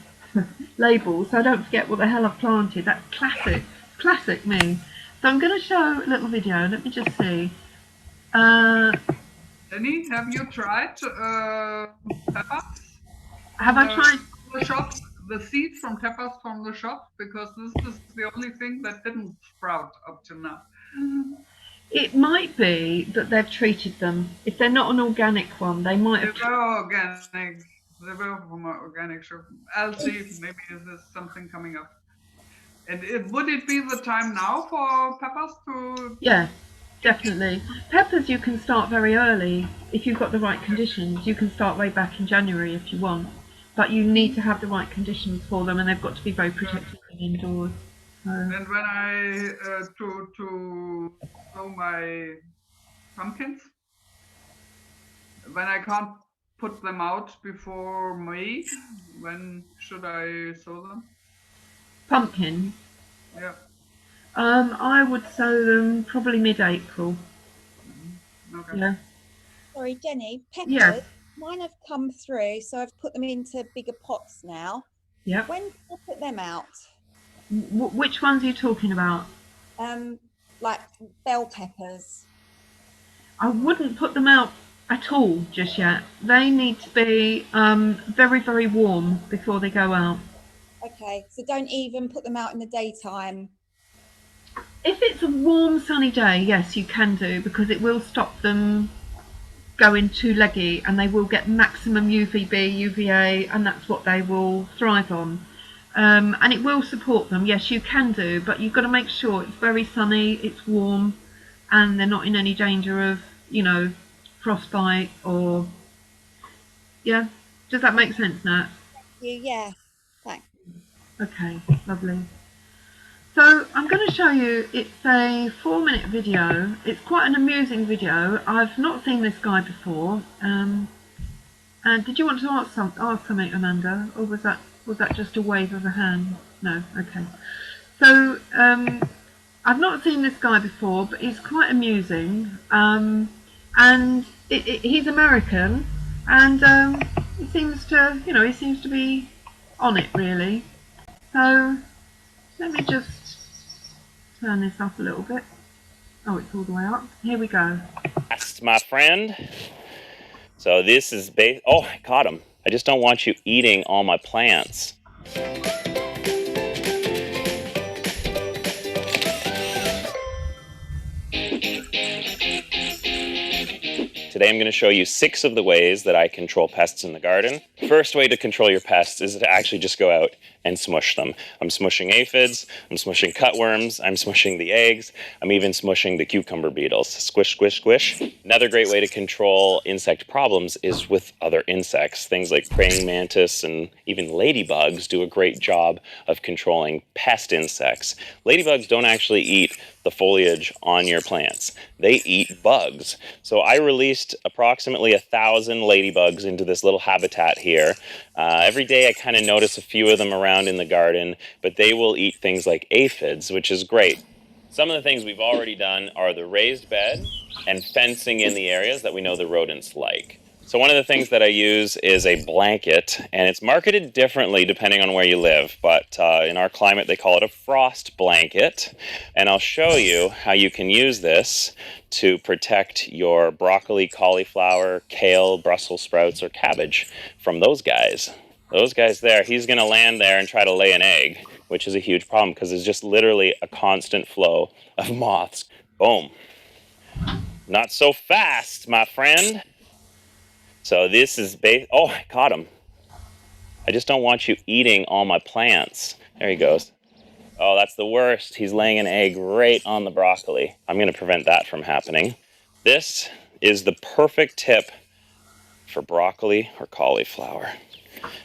labels, so I don't forget what the hell I've planted. That's classic me. So I'm going to show a little video. Let me just see. Jenny, have you tried peppers? Have I tried the shop? The seeds from peppers from the shop, because this is the only thing that didn't sprout up to now. It might be that they've treated them. If they're not an organic one, they might have. They were organic. They were from an organic shop. I'll see. Maybe there's something coming up. And would it be the time now for peppers to? Yeah, definitely. Peppers you can start very early if you've got the right conditions. You can start way back in January if you want, but you need to have the right conditions for them, and they've got to be very protected indoors. And when I to sow my pumpkins, when I can't put them out before May, when should I sow them? Pumpkins? Yeah. I would sow them probably mid-April. Okay. Yeah. Sorry, Jenny, peppers, Yeah. mine have come through, so I've put them into bigger pots now. Yeah. When do I put them out? Which ones are you talking about? Like bell peppers. I wouldn't put them out at all just yet. They need to be very, very warm before they go out. Okay, so don't even put them out in the daytime. If it's a warm sunny day, yes, you can do, because it will stop them going too leggy, and they will get maximum UVB, UVA, and that's what they will thrive on. And it will support them. Yes, you can do, but you've got to make sure it's very sunny, it's warm, and they're not in any danger of, you know, frostbite or... Yeah? Does that make sense, Nat? Yeah, thanks. Okay, lovely. So I'm going to show you, it's a 4-minute video. It's quite an amusing video. I've not seen this guy before. And did you want to ask something, Amanda, or was that just a wave of a hand? No, okay. So I've not seen this guy before, but he's quite amusing. And he's American, and he seems to be on it really. So let me just turn this up a little bit. Oh, it's all the way up. Here we go. That's my friend. So this is oh, I caught him. I just don't want you eating all my plants. Today I'm going to show you 6 of the ways that I control pests in the garden. First way to control your pests is to actually just go out and smush them. I'm smushing aphids, I'm smushing cutworms, I'm smushing the eggs, I'm even smushing the cucumber beetles. Squish, squish, squish. Another great way to control insect problems is with other insects. Things like praying mantis and even ladybugs do a great job of controlling pest insects. Ladybugs don't actually eat the foliage on your plants. They eat bugs. So I released approximately 1,000 ladybugs into this little habitat here. Every day I kind of notice a few of them around in the garden, but they will eat things like aphids, which is great. Some of the things we've already done are the raised bed and fencing in the areas that we know the rodents like. So one of the things that I use is a blanket, and it's marketed differently depending on where you live, but in our climate they call it a frost blanket. And I'll show you how you can use this to protect your broccoli, cauliflower, kale, Brussels sprouts, or cabbage from those guys. Those guys there, he's going to land there and try to lay an egg, which is a huge problem because there's just literally a constant flow of moths. Boom. Not so fast, my friend. So this is oh, I caught him. I just don't want you eating all my plants. There he goes. Oh, that's the worst. He's laying an egg right on the broccoli. I'm going to prevent that from happening. This is the perfect tip for broccoli or cauliflower,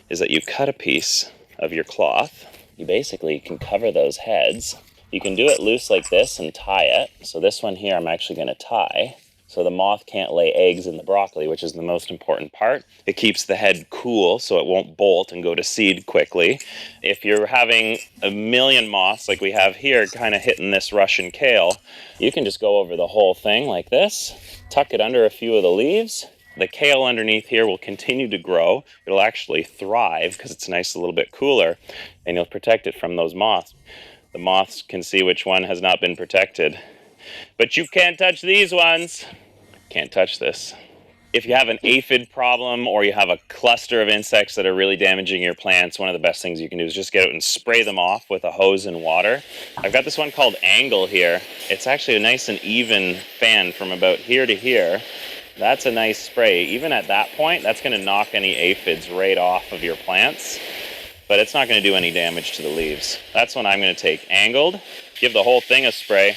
is that you cut a piece of your cloth. you basically can cover those heads. You can do it loose like this and tie it. So this one here I'm actually going to tie. So the moth can't lay eggs in the broccoli, which is the most important part. It keeps the head cool so it won't bolt and go to seed quickly. If you're having a million moths like we have here kind of hitting this Russian kale, you can just go over the whole thing like this, tuck it under a few of the leaves. The kale underneath here will continue to grow. It'll actually thrive because it's nice, a little bit cooler, and you'll protect it from those moths. The moths can see which one has not been protected. But you can't touch these ones. Can't touch this. If you have an aphid problem or you have a cluster of insects that are really damaging your plants, one of the best things you can do is just get out and spray them off with a hose and water. I've got this one called Angle here. It's actually a nice and even fan from about here to here. That's a nice spray. Even at that point, that's going to knock any aphids right off of your plants, but it's not going to do any damage to the leaves. That's when I'm going to take Angled, give the whole thing a spray,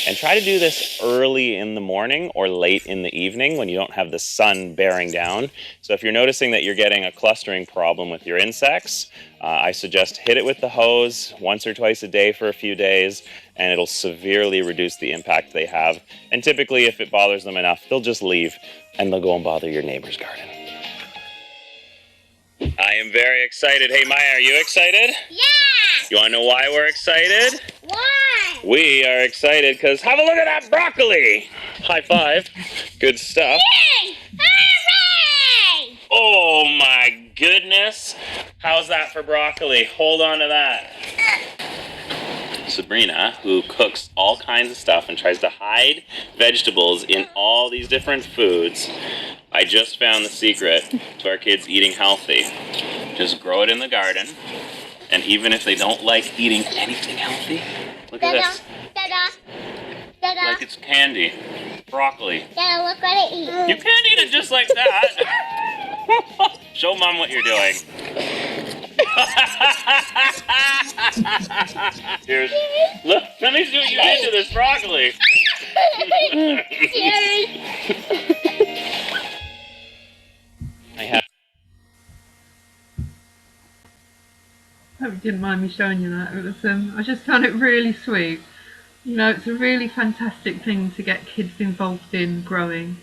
and try to do this early in the morning or late in the evening when you don't have the sun bearing down. So if you're noticing that you're getting a clustering problem with your insects, I suggest hit it with the hose once or twice a day for a few days, and it'll severely reduce the impact they have. And typically, if it bothers them enough, they'll just leave and they'll go and bother your neighbor's garden. I am very excited. Hey Maya, are you excited? Yeah! You want to know why we're excited? Why? We are excited because have a look at that broccoli! High five. Good stuff. Yay! Hooray! Oh my goodness. How's that for broccoli? Hold on to that. Sabrina, who cooks all kinds of stuff and tries to hide vegetables in all these different foods, I just found the secret to our kids eating healthy. Just grow it in the garden, and even if they don't like eating anything healthy, look at this. Dada. Like it's candy. Broccoli. Dada, look what I eat. You can't eat it just like that. Show Mom what you're doing. Here's, look, let me see what you did to this broccoli. I have. I hope you didn't mind me showing you that. It was, I just found it really sweet. You know, it's a really fantastic thing to get kids involved in growing.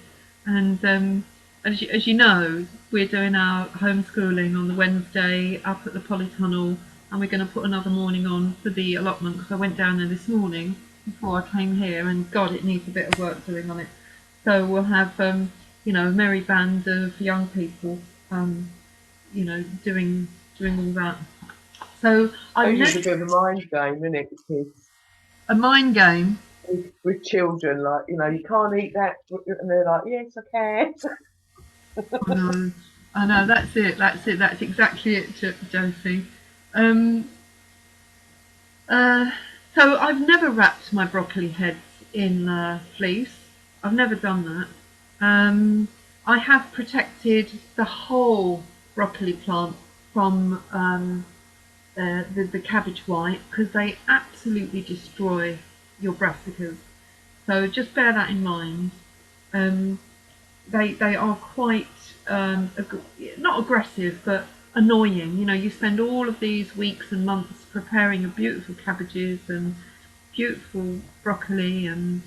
And as you know, we're doing our homeschooling on the Wednesday up at the polytunnel, and we're going to put another morning on for the allotment, because I went down there this morning before I came here, and God, it needs a bit of work doing on it. So we'll have, you know, a merry band of young people, you know, doing all that. So I use a bit of a mind game, isn't it, with kids? A mind game? With children, like, you know, you can't eat that, and they're like, yes, I can. I know, that's exactly it, Josie. So I've never wrapped my broccoli heads in fleece. I've never done that. I have protected the whole broccoli plant from the cabbage white, because they absolutely destroy your brassicas. So just bear that in mind. They are quite not aggressive, but annoying. You know, you spend all of these weeks and months preparing a beautiful cabbages and beautiful broccoli and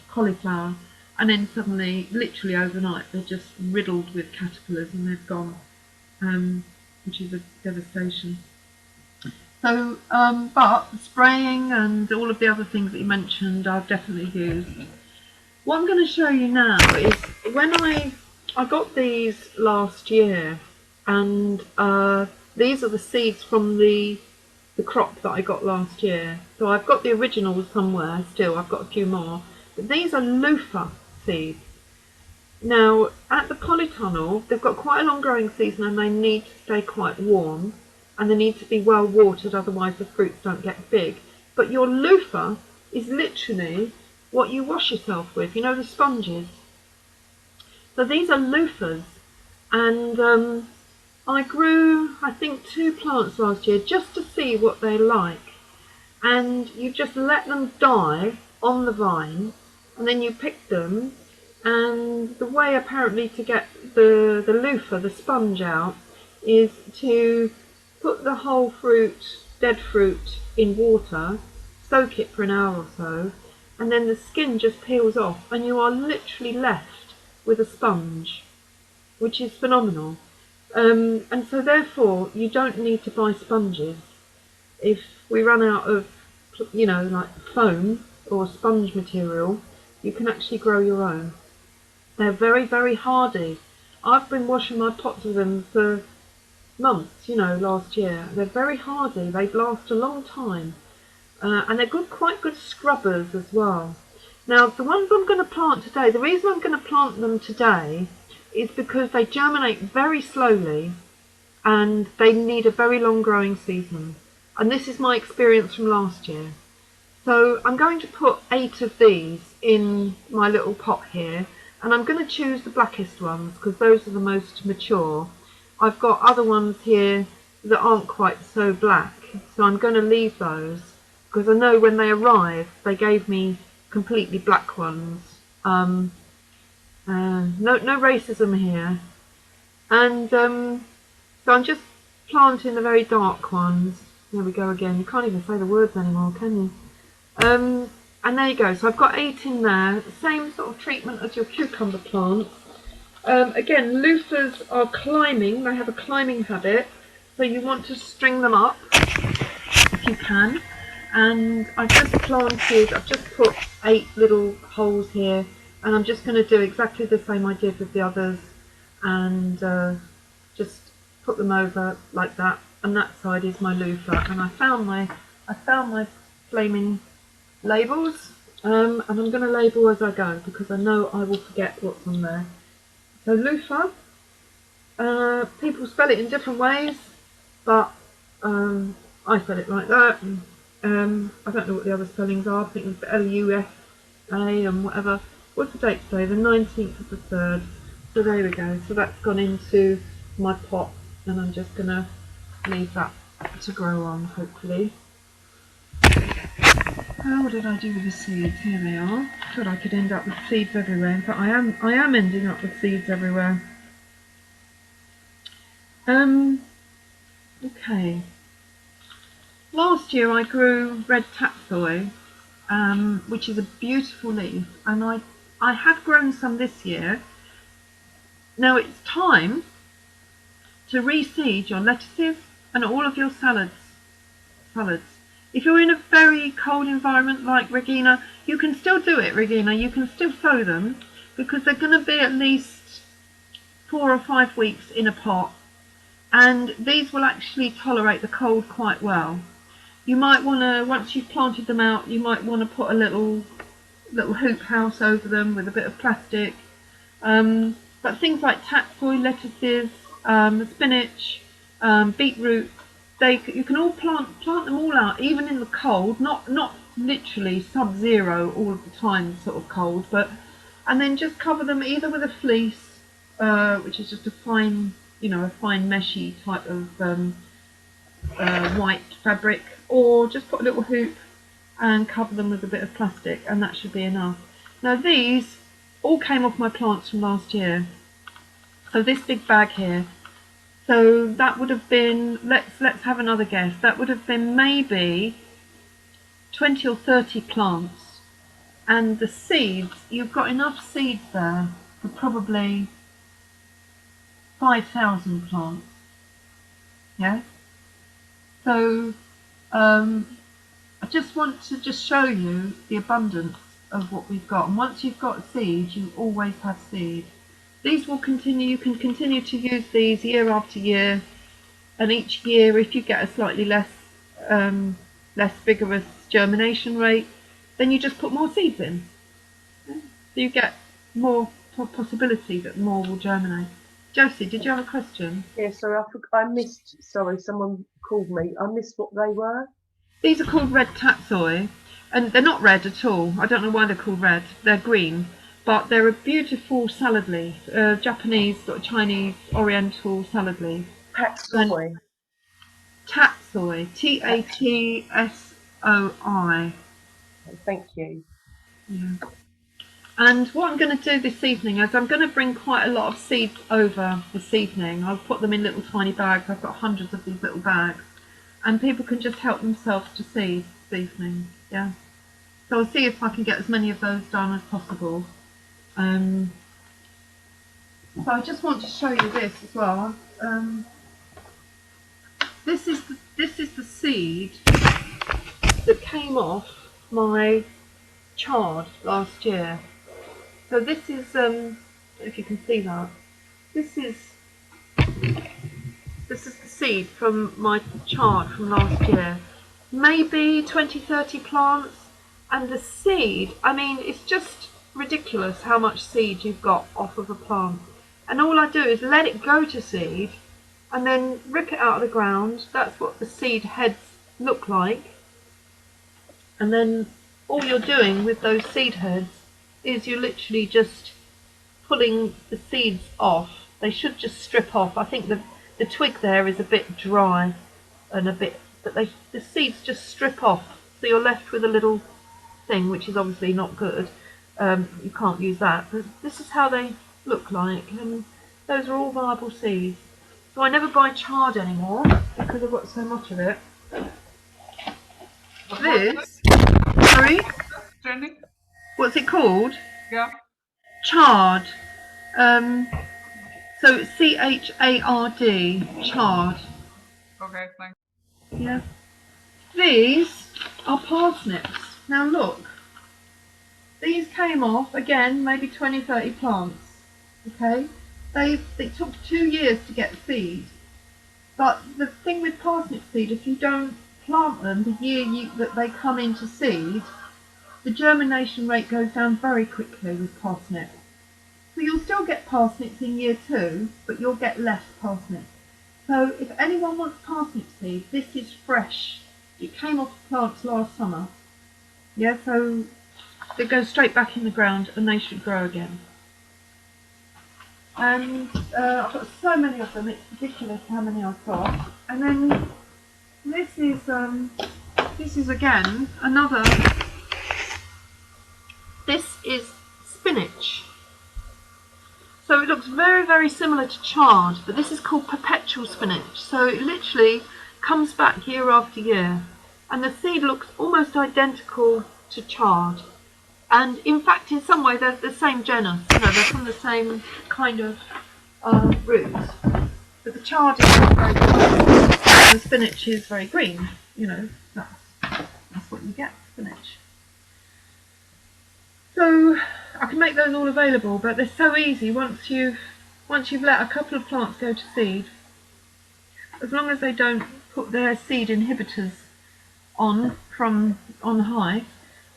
cauliflower, and then suddenly, literally overnight, they're just riddled with caterpillars and they've gone, which is a devastation. So, but spraying and all of the other things that you mentioned, I've definitely used. What I'm going to show you now is when I got these last year, and these are the seeds from the crop that I got last year. So I've got the originals somewhere still, I've got a few more, but these are loofah seeds. Now at the polytunnel, they've got quite a long growing season and they need to stay quite warm, and they need to be well watered, otherwise the fruits don't get big. But your loofah is literally what you wash yourself with, you know, the sponges. So these are loofahs, and I grew, I think, 2 plants last year just to see what they're like. And you just let them die on the vine, and then you pick them, and the way apparently to get the loofah, the sponge out, is to put the whole fruit, dead fruit, in water, soak it for an hour or so, and then the skin just peels off, and you are literally left with a sponge, which is phenomenal. And so therefore, you don't need to buy sponges. If we run out of, like foam or sponge material, you can actually grow your own. They're very, very hardy. I've been washing my pots with them for months, last year. They're very hardy. They last a long time. And they're quite good scrubbers as well. Now, the ones I'm going to plant today, the reason I'm going to plant them today is because they germinate very slowly and they need a very long growing season. And this is my experience from last year. So I'm going to put 8 of these in my little pot here, and I'm going to choose the blackest ones because those are the most mature. I've got other ones here that aren't quite so black, so I'm going to leave those because I know when they arrived they gave me completely black ones. No racism here. And so I'm just planting the very dark ones. There we go again. You can't even say the words anymore, can you? And there you go. So I've got 8 in there. Same sort of treatment as your cucumber plants. Again, loofahs are climbing. They have a climbing habit. So you want to string them up if you can. And I've just put 8 little holes here. And I'm just going to do exactly the same I did with the others. And just put them over like that. And that side is my loofah. And I found my flaming labels, and I'm going to label as I go because I know I will forget what's on there. So loofah, people spell it in different ways, but I spell it like that. And, I don't know what the other spellings are. I think it's L-U-F-A and whatever. What's the date today? The 19th of the 3rd. So there we go. So that's gone into my pot, and I'm just going to leave that to grow on, hopefully. What did I do with the seeds? Here they are. I thought I could end up with seeds everywhere. In fact, I am ending up with seeds everywhere. Okay. Last year I grew red tatsoi, which is a beautiful leaf, and I have grown some this year. Now it's time to reseed your lettuces and all of your salads. If you're in a very cold environment like Regina, you can still do it, Regina. You can still sow them because they're going to be at least 4 or 5 weeks in a pot. And these will actually tolerate the cold quite well. You might want to, once you've planted them out, you might want to put a little hoop house over them with a bit of plastic. But things like tatsoi, lettuces, spinach, beetroot, you can all plant them all out, even in the cold, not literally sub-zero all of the time sort of cold, and then just cover them either with a fleece, which is just a fine meshy type of white fabric, or just put a little hoop and cover them with a bit of plastic, and that should be enough. Now these all came off my plants from last year. So this big bag here, so that would have been, let's have another guess, that would have been maybe 20 or 30 plants. And the seeds, you've got enough seeds there for probably 5,000 plants. Yeah? So I just want to show you the abundance of what we've got. And once you've got seeds, you always have seed. These will continue, you can continue to use these year after year, and each year if you get a slightly less vigorous germination rate, then you just put more seeds in. So you get more possibility that more will germinate. Josie, did you have a question? Yeah, sorry, I missed, sorry, someone called me. I missed what they were. These are called red tatsoi, and they're not red at all. I don't know why they're called red. They're green. But they're a beautiful salad leaf, Japanese, sort of Chinese, Oriental salad leaf. Tatsoi. Tatsoi, T-A-T-S-O-I. Thank you. Yeah. And what I'm going to do this evening is I'm going to bring quite a lot of seeds over this evening. I'll put them in little tiny bags. I've got hundreds of these little bags. And people can just help themselves to seeds this evening. Yeah. So I'll see if I can get as many of those done as possible. So I just want to show you this as well. This is the seed that came off my chard last year. So this is, if you can see that, this is the seed from my chard from last year. Maybe 20-30 plants, and the seed, I mean, it's just ridiculous how much seed you've got off of a plant. And all I do is let it go to seed and then rip it out of the ground. That's what the seed heads look like. And then all you're doing with those seed heads is you're literally just pulling the seeds off. They should just strip off. I think the twig there is a bit dry and a bit, but the seeds just strip off. So you're left with a little thing, which is obviously not good. You can't use that. But this is how they look like, and those are all viable seeds. So I never buy chard anymore because I've got so much of it. This, sorry? Jenny? What's it called? Yeah. Chard. So it's C-H-A-R-D, chard. Okay, thanks. Yeah. These are parsnips. Now look. These came off, again, maybe 20-30 plants. Okay? It took 2 years to get seed. But the thing with parsnip seed, if you don't plant them the year that they come into seed, the germination rate goes down very quickly with parsnip. So you'll still get parsnips in year 2, but you'll get less parsnips. So if anyone wants parsnip seed, this is fresh. It came off the plants last summer. Yeah, so they go straight back in the ground and they should grow again. And I've got so many of them, it's ridiculous how many I've got. And then this is again another, this is spinach. So it looks very, very similar to chard, but this is called Perpetual Spinach. So it literally comes back year after year, and the seed looks almost identical to chard. And in fact, in some way, they're the same genus. You know, they're from the same kind of roots. But the chard is very white, and the spinach is very green. You know, that's what you get, spinach. So I can make those all available, but they're so easy once you've let a couple of plants go to seed. As long as they don't put their seed inhibitors on from on high,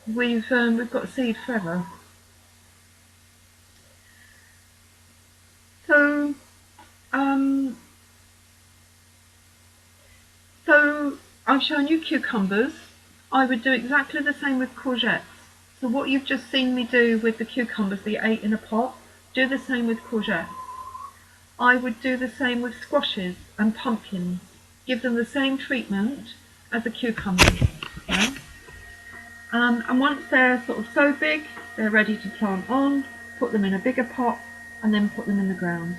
we've got seed forever. So I've shown you cucumbers. I would do exactly the same with courgettes. So what you've just seen me do with the cucumbers that you ate in a pot, do the same with courgettes. I would do the same with squashes and pumpkins. Give them the same treatment as the cucumbers. Yeah? And once they're sort of so big, they're ready to plant on, put them in a bigger pot, and then put them in the ground.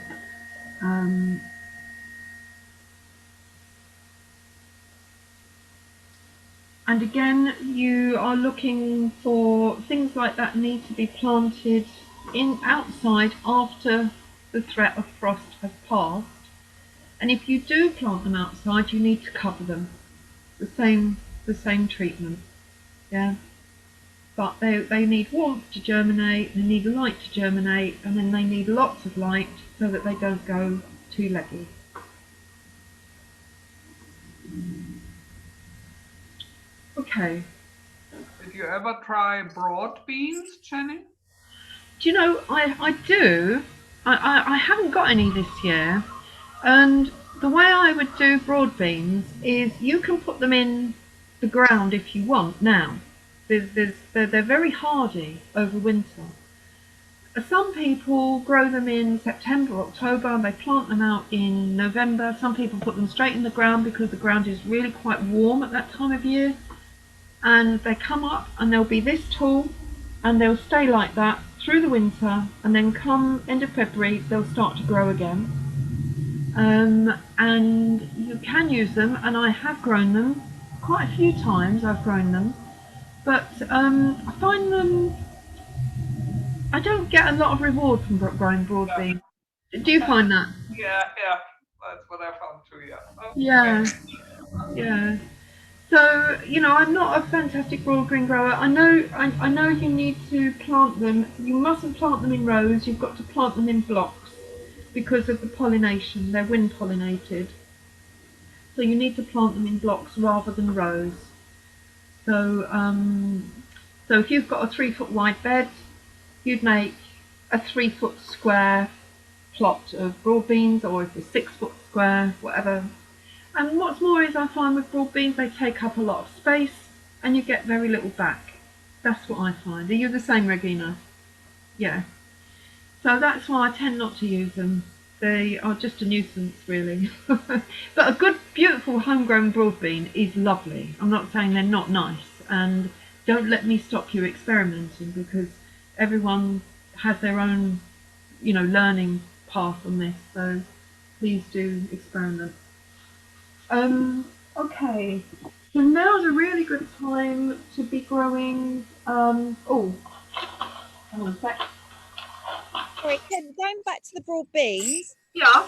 And again, you are looking for things like that need to be planted outside after the threat of frost has passed. And if you do plant them outside, you need to cover them. The same treatment. Yeah. But they need warmth to germinate, they need light to germinate, and then they need lots of light so that they don't go too leggy. Okay. Did you ever try broad beans, Jenny? Do you know, I do. I haven't got any this year. And the way I would do broad beans is you can put them in the ground if you want now. They're very hardy over winter. Some people grow them in September, October, and they plant them out in November. Some people put them straight in the ground because the ground is really quite warm at that time of year. And they come up and they'll be this tall and they'll stay like that through the winter, and then come end of February they'll start to grow again. And you can use them, and I have grown them quite a few times. I've grown them, but I find them, I don't get a lot of reward from growing broad beans. Do you find that? Yeah, that's what I found too. Yeah. Yeah, yeah. So, you know, I'm not a fantastic broad green grower. I know you need to plant them. You mustn't plant them in rows. You've got to plant them in blocks because of the pollination. They're wind pollinated. So you need to plant them in blocks rather than rows. So, so if you've got a 3 foot wide bed, you'd make a 3 foot square plot of broad beans, or if it's 6 foot square, whatever. And what's more is I find with broad beans they take up a lot of space and you get very little back. That's what I find. Are you the same, Regina? Yeah. So that's why I tend not to use them. They are just a nuisance, really. But a good, beautiful homegrown broad bean is lovely. I'm not saying they're not nice, and don't let me stop you experimenting, because everyone has their own, you know, learning path on this. So please do experiment. Okay, so now's a really good time to be growing, oh, hang on a sec. Sorry, Ken, going back to the broad beans, Yeah.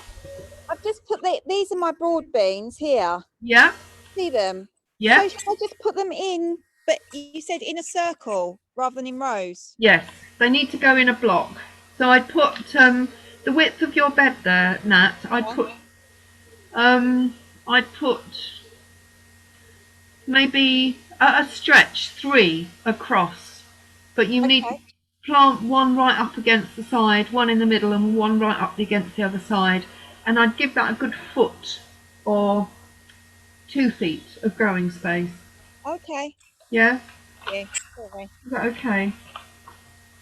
I've just put these are my broad beans here. Yeah. See them? Yeah. So should I just put them in, but you said in a circle rather than in rows? Yes, they need to go in a block. So I'd put the width of your bed there, Nat. I'd put maybe a stretch 3 across, but you need to plant one right up against the side, one in the middle, and one right up against the other side. And I'd give that a good foot or 2 feet of growing space. Okay. Yeah? Yeah, sorry. Is that okay?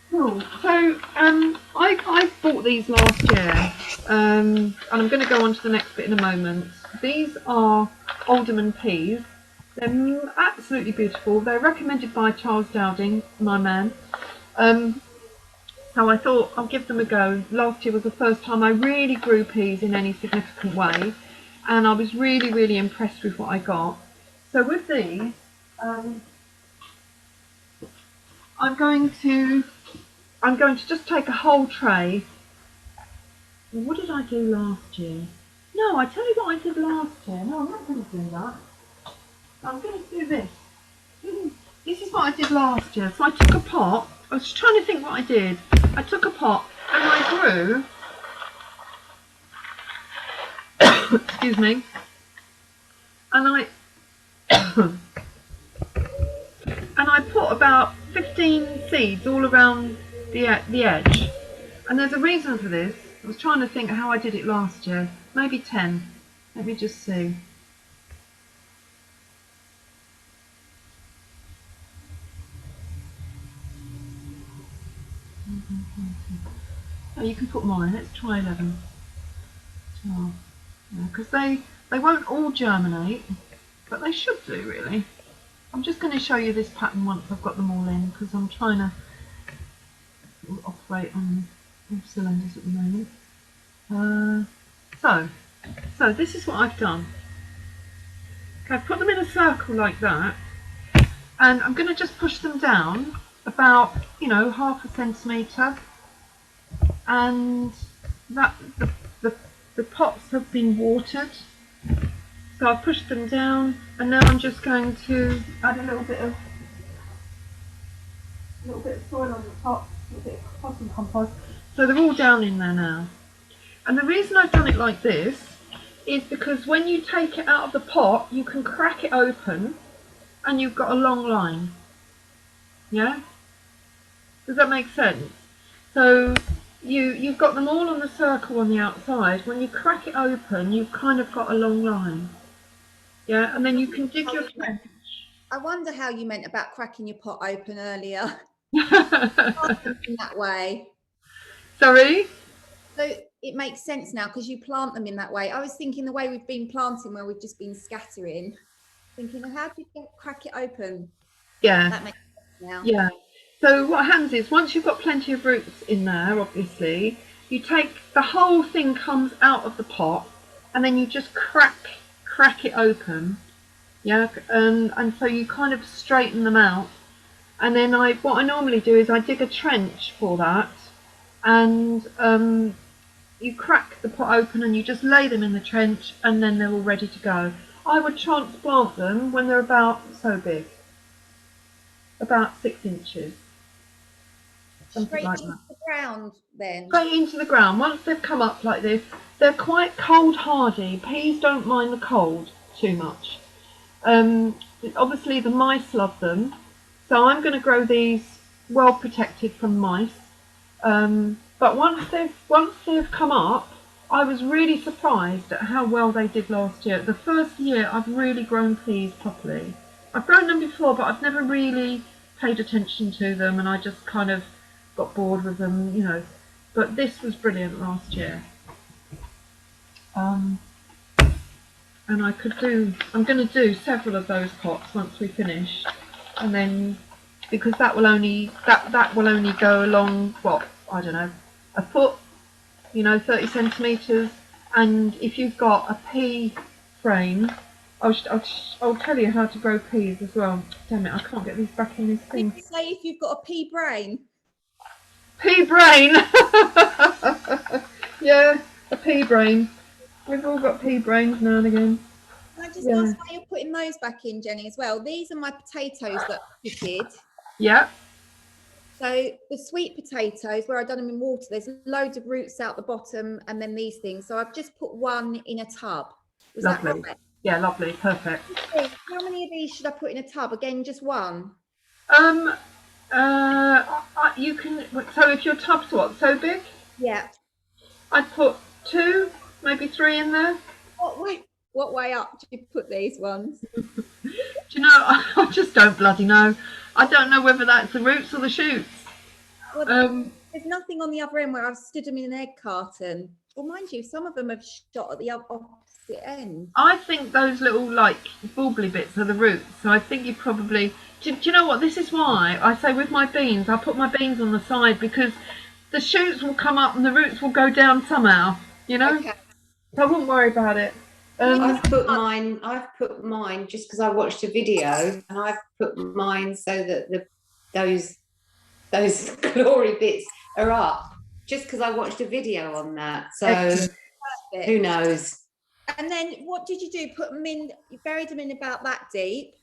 Cool. So I bought these last year, and I'm going to go on to the next bit in a moment. These are Alderman Peas. They're absolutely beautiful. They're recommended by Charles Dowding, my man. So I thought I'll give them a go. Last year was the first time I really grew peas in any significant way, and I was really, really impressed with what I got. So with these, I'm going to just take a whole tray. What did I do last year? No, I tell you what I did last year. No, I'm not going to do that. I'm going to do this. This is what I did last year. So I took a pot. I was trying to think what I did. I took a pot and I grew. Excuse me. And I put about 15 seeds all around the edge. And there's a reason for this. I was trying to think how I did it last year. Maybe 10. Let me just see. Oh, you can put more in. Let's try 11. 12. Yeah, because they won't all germinate, but they should do, really. I'm just going to show you this pattern once I've got them all in, because I'm trying to operate on cylinders at the moment. So this is what I've done. Okay, I've put them in a circle like that, and I'm going to just push them down about, you know, ½ centimetre, and that the pots have been watered. So I've pushed them down, and now I'm just going to add a little bit of soil on the top, a little bit of cotton compost. So they're all down in there now. And the reason I've done it like this is because when you take it out of the pot, you can crack it open, and you've got a long line. Yeah? Does that make sense? So you've got them all on the circle on the outside. When you crack it open, you've kind of got a long line. Yeah, and then you can dig your trench. I wonder how you meant about cracking your pot open earlier. In that way. Sorry? So it makes sense now because you plant them in that way. I was thinking the way we've been planting, where we've just been scattering, thinking, how do you crack it open? Yeah. That makes sense now. Yeah. So what happens is, once you've got plenty of roots in there, obviously, you take the whole thing comes out of the pot, and then you just crack it open, yeah, and so you kind of straighten them out. And then what I normally do is I dig a trench for that, and you crack the pot open and you just lay them in the trench, and then they're all ready to go. I would transplant them when they're about so big, about 6 inches. Straight Like into that. the ground then. Straight into the ground. Once they've come up like this, they're quite cold hardy. Peas don't mind the cold too much. Obviously the mice love them, so I'm going to grow these well protected from mice. But once they've come up, I was really surprised at how well they did last year. The first year I've really grown peas properly. I've grown them before, but I've never really paid attention to them, and I just kind of got bored with them, you know. But this was brilliant last year. And I'm going to do several of those pots once we finish, and then because that will only go along, what, I don't know, a foot, you know, 30 centimetres. And if you've got a pea frame, I'll tell you how to grow peas as well. Damn it, I can't get these back in this thing. Did you say if you've got a pea brain? Pea brain! Yeah, a pea brain. We've all got pea brains now and again. Can I just ask why you're putting those back in, Jenny, as well? These are my potatoes that I pitted. Yeah. So the sweet potatoes, where I've done them in water, there's loads of roots out the bottom, and then these things. So I've just put one in a tub. Was Lovely. that right? Yeah, lovely, perfect. How many of these should I put in a tub? Again, just one? You can, so if your tub's what, so big? Yeah. I'd put 2, maybe 3 in there. What way up do you put these ones? Do you know, I just don't bloody know. I don't know whether that's the roots or the shoots. Well, there's nothing on the other end where I've stood them in an egg carton. Well, mind you, some of them have shot at the opposite end. I think those little, like, bauble bits are the roots. So I think you probably... Do you know what? This is why I say with my beans, I put my beans on the side, because the shoots will come up and the roots will go down somehow, you know? Okay. So I wouldn't worry about it. I've put mine just because I watched a video, and I've put mine so that those glory bits are up, just because I watched a video on that. So Perfect. Who knows? And then what did you do? Put them in, you buried them in about that deep?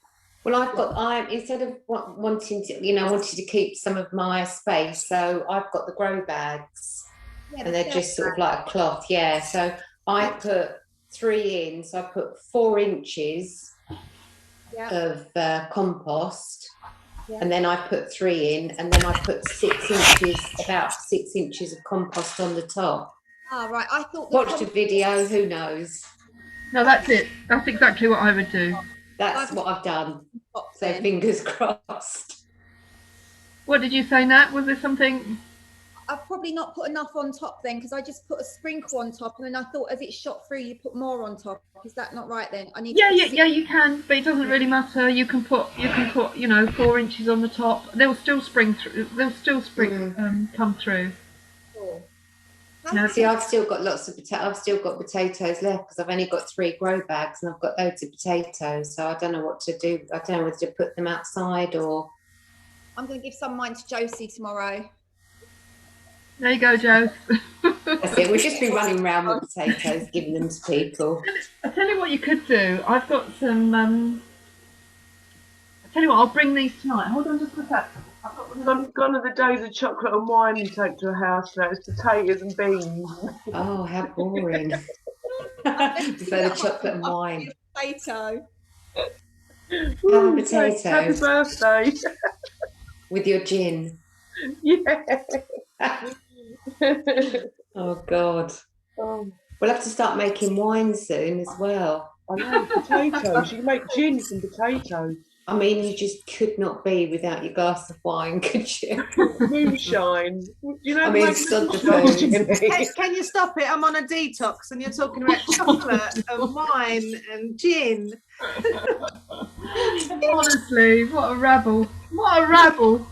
Well, instead of wanting to keep some of my space, so I've got the grow bags, and they're just sort of like a cloth, yeah. So I put 3 in, so I put 4 inches of compost, and then I put 3 in, and then I put 6 inches, about 6 inches of compost on the top. Oh, right. I thought watched a video, who knows? No, that's it. That's exactly what I would do. That's what I've done. So fingers crossed. What did you say, Nat? Was there something? I've probably not put enough on top then, because I just put a sprinkle on top, and then I thought as it shot through, you put more on top. Is that not right then? I need. Yeah, you can, but it doesn't really matter. You can put, 4 inches on the top. They'll still spring through. They'll still come through. Cool. No, see, I've still got lots of I've still got potatoes left, because I've only got 3 grow bags, and I've got loads of potatoes. So I don't know what to do. I don't know whether to put them outside or. I'm going to give some of mine to Josie tomorrow. There you go, Joe. That's it. We'll just be running around with potatoes, giving them to people. I tell you what you could do. I've got some. I tell you what, I'll bring these tonight. Hold on, just a sec. Gone are the days of chocolate and wine you take to a house now. It's potatoes and beans. Oh, how boring. Prefer the chocolate and wine. Potato. Potatoes. Happy birthday. With your gin. Yeah. Oh, God. We'll have to start making wine soon as well. I know, potatoes. You can make gin from potatoes. I mean, you just could not be without your glass of wine, could you? Moonshine. You know, I mean, sod the food. Can you stop it? I'm on a detox, and you're talking about chocolate and wine and gin. Honestly, what a rabble! What a rabble!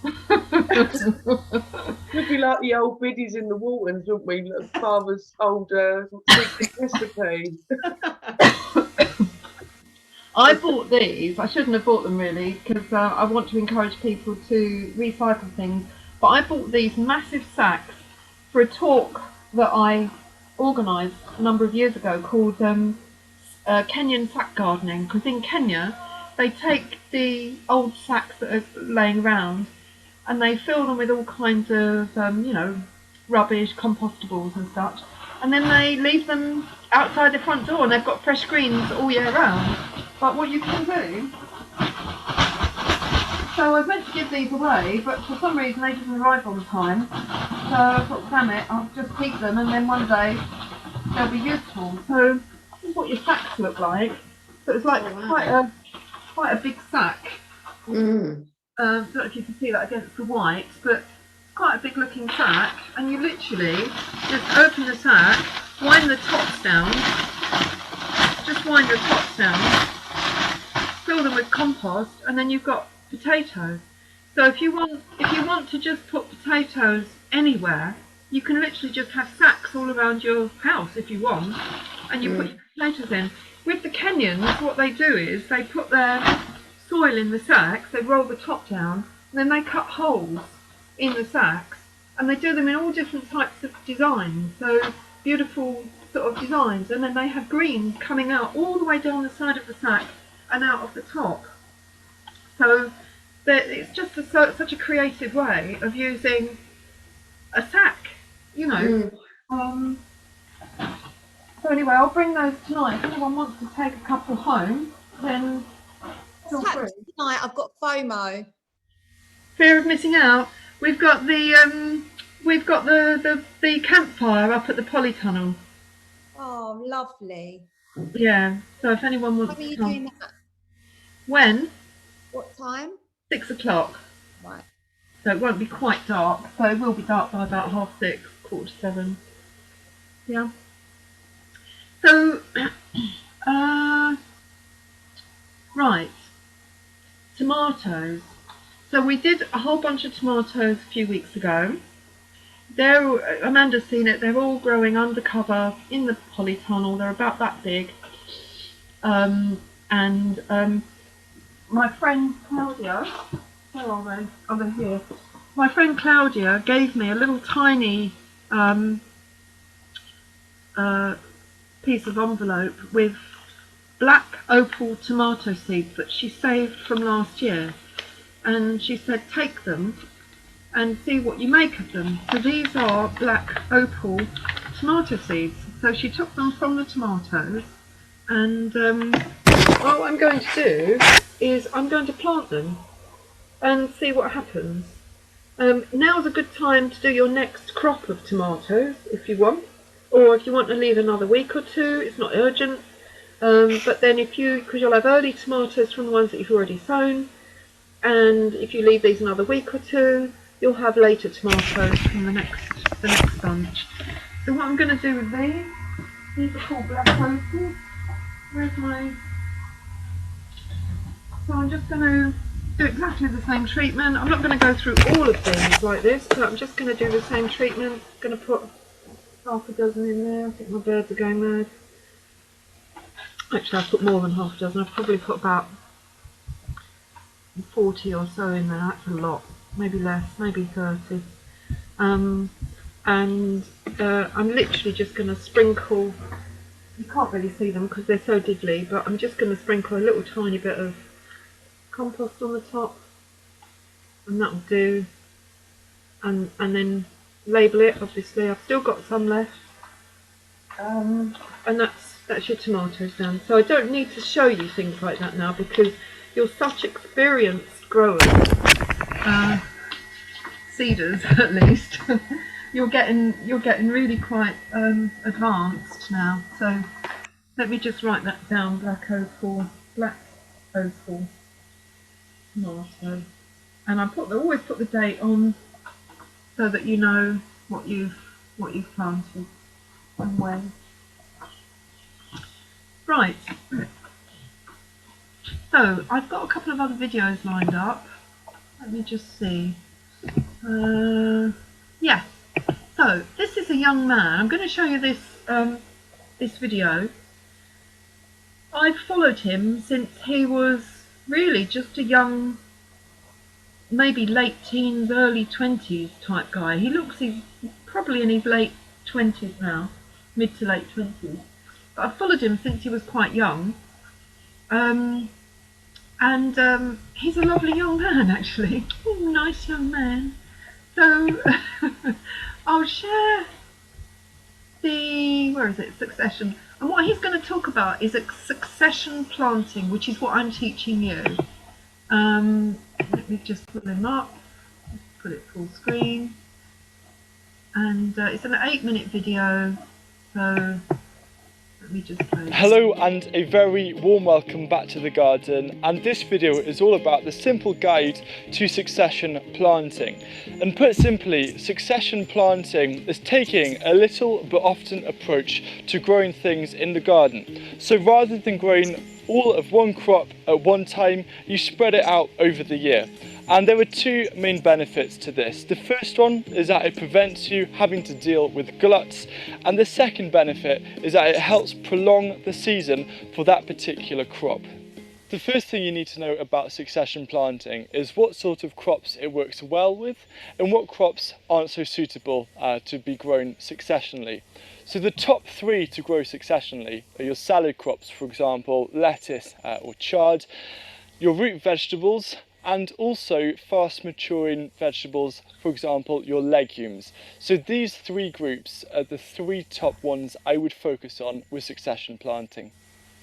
We'd be like the old biddies in the Waltons, wouldn't we? Like Father's old secret recipe. I bought these. I shouldn't have bought them really, because I want to encourage people to recycle things. But I bought these massive sacks for a talk that I organised a number of years ago called Kenyan sack gardening. Because in Kenya, they take the old sacks that are laying around and they fill them with all kinds of, rubbish, compostables and such. And then they leave them outside the front door and they've got fresh greens all year round. But what you can do, so I was meant to give these away, but for some reason they didn't arrive on time. So I thought, damn it, I'll just keep them and then one day they'll be useful. So this is what your sacks look like. So it's like quite a big sack. I don't know if you can see that against the white, but it's quite a big looking sack. And you literally just open the sack, wind the tops down, just wind the tops down, fill them with compost, and then you've got potatoes. So if you want to just put potatoes anywhere, you can literally just have sacks all around your house if you want, and you put your potatoes in. With the Kenyans, what they do is they put their soil in the sacks, they roll the top down, and then they cut holes in the sacks, and they do them in all different types of designs, so beautiful sort of designs, and then they have greens coming out all the way down the side of the sack and out of the top. So it's just such a creative way of using a sack, you know. So anyway, I'll bring those tonight. If anyone wants to take a couple home, then feel free. Tonight I've got FOMO. Fear of missing out. We've got the campfire up at the polytunnel. Oh, lovely. Yeah. So if anyone wants When are you to come. doing that? When? What time? 6 o'clock. Right. So it won't be quite dark. So it will be dark by about 6:30, 7:15. Yeah. So, right, tomatoes. So we did a whole bunch of tomatoes a few weeks ago. Amanda's seen it, they're all growing undercover in the polytunnel, they're about that big. My friend Claudia, where are they? Oh, they're here. My friend Claudia gave me a little tiny piece of envelope with black opal tomato seeds that she saved from last year, and she said take them and see what you make of them. So these are black opal tomato seeds. So she took them from the tomatoes, and what I'm going to do is I'm going to plant them and see what happens. Now's a good time to do your next crop of tomatoes if you want. Or if you want to leave another week or two, it's not urgent. But then because you'll have early tomatoes from the ones that you've already sown, and if you leave these another week or two, you'll have later tomatoes from the next bunch. So what I'm going to do with these are called black opal. Where's my? So I'm just going to do exactly the same treatment. I'm not going to go through all of these like this, but I'm just going to do the same treatment. I'm going to put half a dozen in there. I think my birds are going mad. Actually, I've put more than half a dozen. I've probably put about 40 or so in there. That's a lot. Maybe less, maybe 30. I'm literally just going to sprinkle. You can't really see them because they're so diddly, but I'm just going to sprinkle a little tiny bit of compost on the top, and that'll do. And then label it. Obviously, I've still got some left, and that's your tomatoes done. So I don't need to show you things like that now because you're such experienced growers, seeders at least. you're getting really quite advanced now. So let me just write that down: black opal tomato. And I always put the date on so that you know what you've planted and when. Right. So I've got a couple of other videos lined up. Let me just see. Yeah, so this is a young man. I'm going to show you this this video. I've followed him since he was really just a young, maybe late teens, early 20s type guy. He looks, he's probably in his late 20s now, mid to late 20s. But I've followed him since he was quite young. He's a lovely young man, actually. Ooh, nice young man. So I'll share the, where is it, succession. And what he's going to talk about is succession planting, which is what I'm teaching you. Let me just put them up, put it full screen. And it's an 8-minute video, so let me just play. Hello and a very warm welcome back to the garden, and this video is all about the simple guide to succession planting. And put simply, succession planting is taking a little but often approach to growing things in the garden. So rather than growing all of one crop at one time, you spread it out over the year. And there are two main benefits to this. The first one is that it prevents you having to deal with gluts, and the second benefit is that it helps prolong the season for that particular crop. The first thing you need to know about succession planting is what sort of crops it works well with and what crops aren't so suitable to be grown successionally. So the top 3 to grow successionally are your salad crops, for example, lettuce or chard, your root vegetables, and also fast maturing vegetables, for example your legumes. So these 3 groups are the 3 top ones I would focus on with succession planting.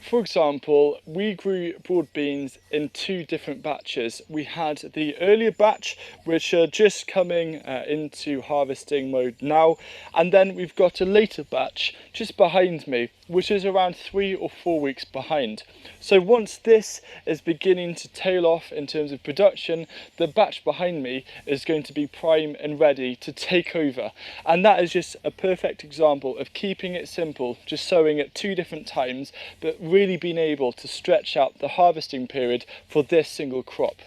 For example, we grew broad beans in 2 different batches. We had the earlier batch, which are just coming into harvesting mode now, and then we've got a later batch just behind me, which is around 3 or 4 weeks behind. So once this is beginning to tail off in terms of production, the batch behind me is going to be prime and ready to take over. And that is just a perfect example of keeping it simple, just sowing at 2 different times, but really being able to stretch out the harvesting period for this single crop.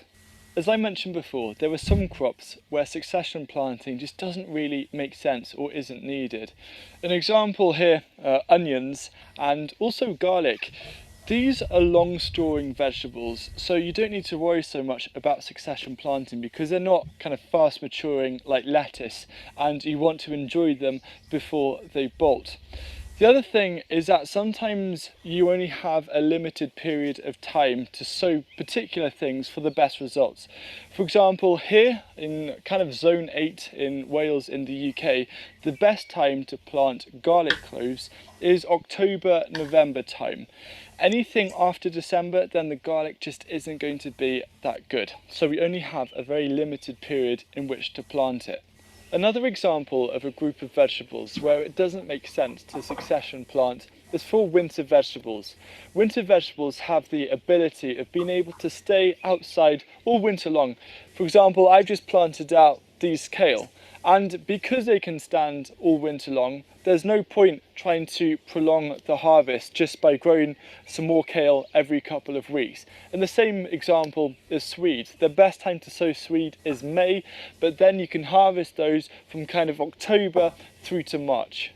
As I mentioned before, there are some crops where succession planting just doesn't really make sense or isn't needed. An example here, onions and also garlic. These are long storing vegetables, so you don't need to worry so much about succession planting because they're not kind of fast maturing like lettuce, and you want to enjoy them before they bolt. The other thing is that sometimes you only have a limited period of time to sow particular things for the best results. For example, here in kind of zone 8 in Wales in the UK, the best time to plant garlic cloves is October, November time. Anything after December, then the garlic just isn't going to be that good. So we only have a very limited period in which to plant it. Another example of a group of vegetables where it doesn't make sense to succession plant is for winter vegetables. Winter vegetables have the ability of being able to stay outside all winter long. For example, I've just planted out these kale, and because they can stand all winter long, there's no point trying to prolong the harvest just by growing some more kale every couple of weeks. And the same example is swede. The best time to sow swede is May, but then you can harvest those from kind of October through to March.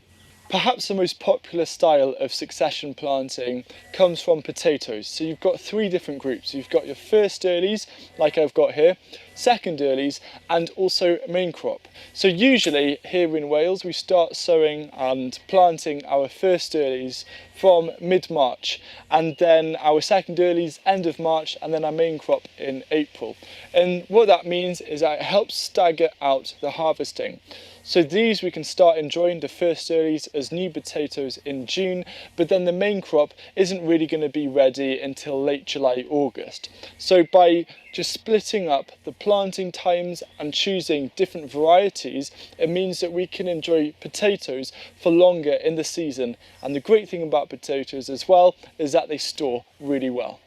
Perhaps the most popular style of succession planting comes from potatoes. So you've got 3 different groups. You've got your first earlies, like I've got here, second earlies, and also main crop. So usually here in Wales, we start sowing and planting our first earlies from mid-March, and then our second earlies end of March, and then our main crop in April. And what that means is that it helps stagger out the harvesting. So these we can start enjoying the first earlies as new potatoes in June, but then the main crop isn't really going to be ready until late July, August. So by just splitting up the planting times and choosing different varieties, it means that we can enjoy potatoes for longer in the season. And the great thing about potatoes as well is that they store really well.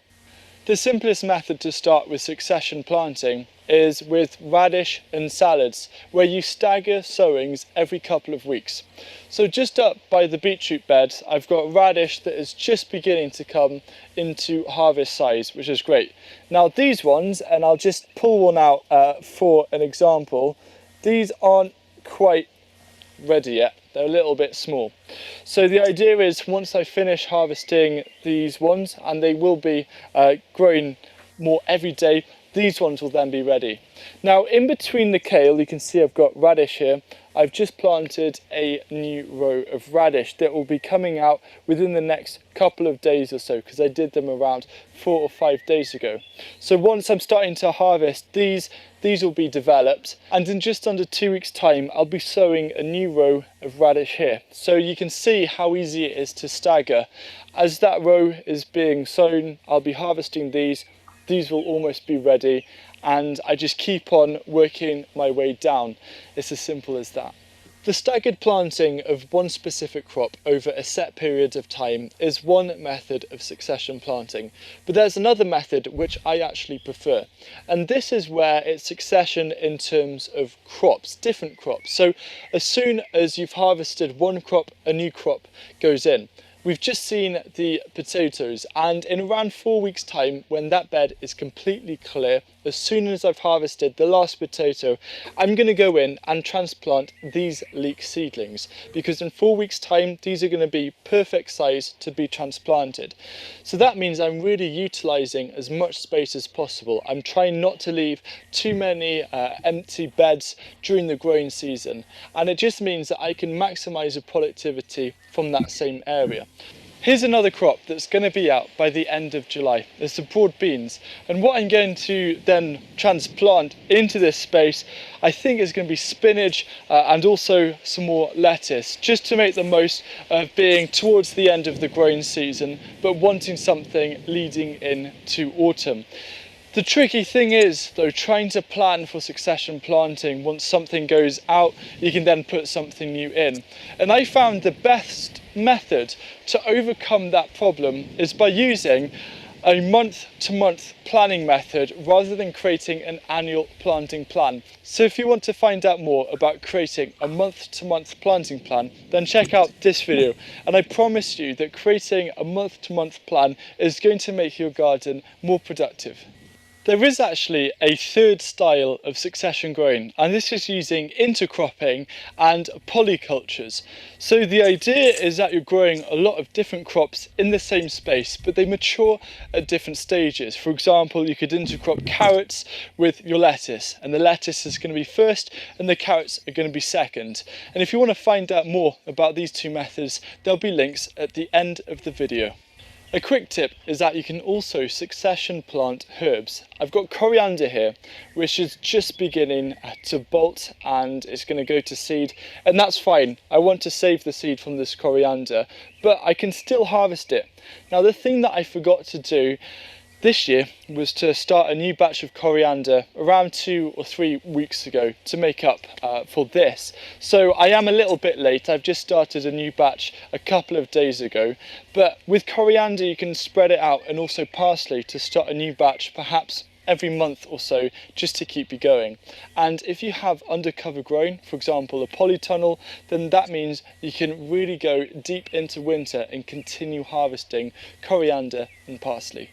The simplest method to start with succession planting is with radish and salads, where you stagger sowings every couple of weeks. So just up by the beetroot bed, I've got radish that is just beginning to come into harvest size, which is great. Now these ones, and I'll just pull one out for an example, these aren't quite ready yet. They're a little bit small. So the idea is once I finish harvesting these ones, and they will be growing more every day, these ones will then be ready. Now in between the kale, you can see I've got radish here. I've just planted a new row of radish that will be coming out within the next couple of days or so, because I did them around 4 or 5 days ago. So once I'm starting to harvest these will be developed, and in just under 2 weeks time I'll be sowing a new row of radish here. So you can see how easy it is to stagger. As that row is being sown, I'll be harvesting these will almost be ready, and I just keep on working my way down. It's as simple as that. The staggered planting of one specific crop over a set period of time is one method of succession planting, but there's another method which I actually prefer, and this is where it's succession in terms of crops, different crops. So as soon as you've harvested one crop, a new crop goes in. We've just seen the potatoes, and in around 4 weeks time, when that bed is completely clear, as soon as I've harvested the last potato, I'm going to go in and transplant these leek seedlings, because in 4 weeks time these are going to be perfect size to be transplanted. So that means I'm really utilising as much space as possible. I'm trying not to leave too many empty beds during the growing season, and it just means that I can maximise the productivity from that same area. Here's another crop that's going to be out by the end of July. It's the broad beans, and what I'm going to then transplant into this space, I think, is going to be spinach and also some more lettuce, just to make the most of being towards the end of the growing season but wanting something leading into autumn. The tricky thing is, though, trying to plan for succession planting. Once something goes out, you can then put something new in. And I found the best method to overcome that problem is by using a month-to-month planning method rather than creating an annual planting plan. So if you want to find out more about creating a month-to-month planting plan, then check out this video. And I promise you that creating a month-to-month plan is going to make your garden more productive. There is actually a third style of succession growing, and this is using intercropping and polycultures. So the idea is that you're growing a lot of different crops in the same space, but they mature at different stages. For example, you could intercrop carrots with your lettuce, and the lettuce is going to be first and the carrots are going to be second. And if you want to find out more about these two methods, there'll be links at the end of the video. A quick tip is that you can also succession plant herbs. I've got coriander here, which is just beginning to bolt, and it's going to go to seed, and that's fine. I want to save the seed from this coriander, but I can still harvest it. Now, the thing that I forgot to do this year was to start a new batch of coriander around 2 or 3 weeks ago to make up for this. So I am a little bit late. I've just started a new batch a couple of days ago, but with coriander you can spread it out, and also parsley, to start a new batch perhaps every month or so, just to keep you going. And if you have undercover growing, for example a polytunnel, then that means you can really go deep into winter and continue harvesting coriander and parsley.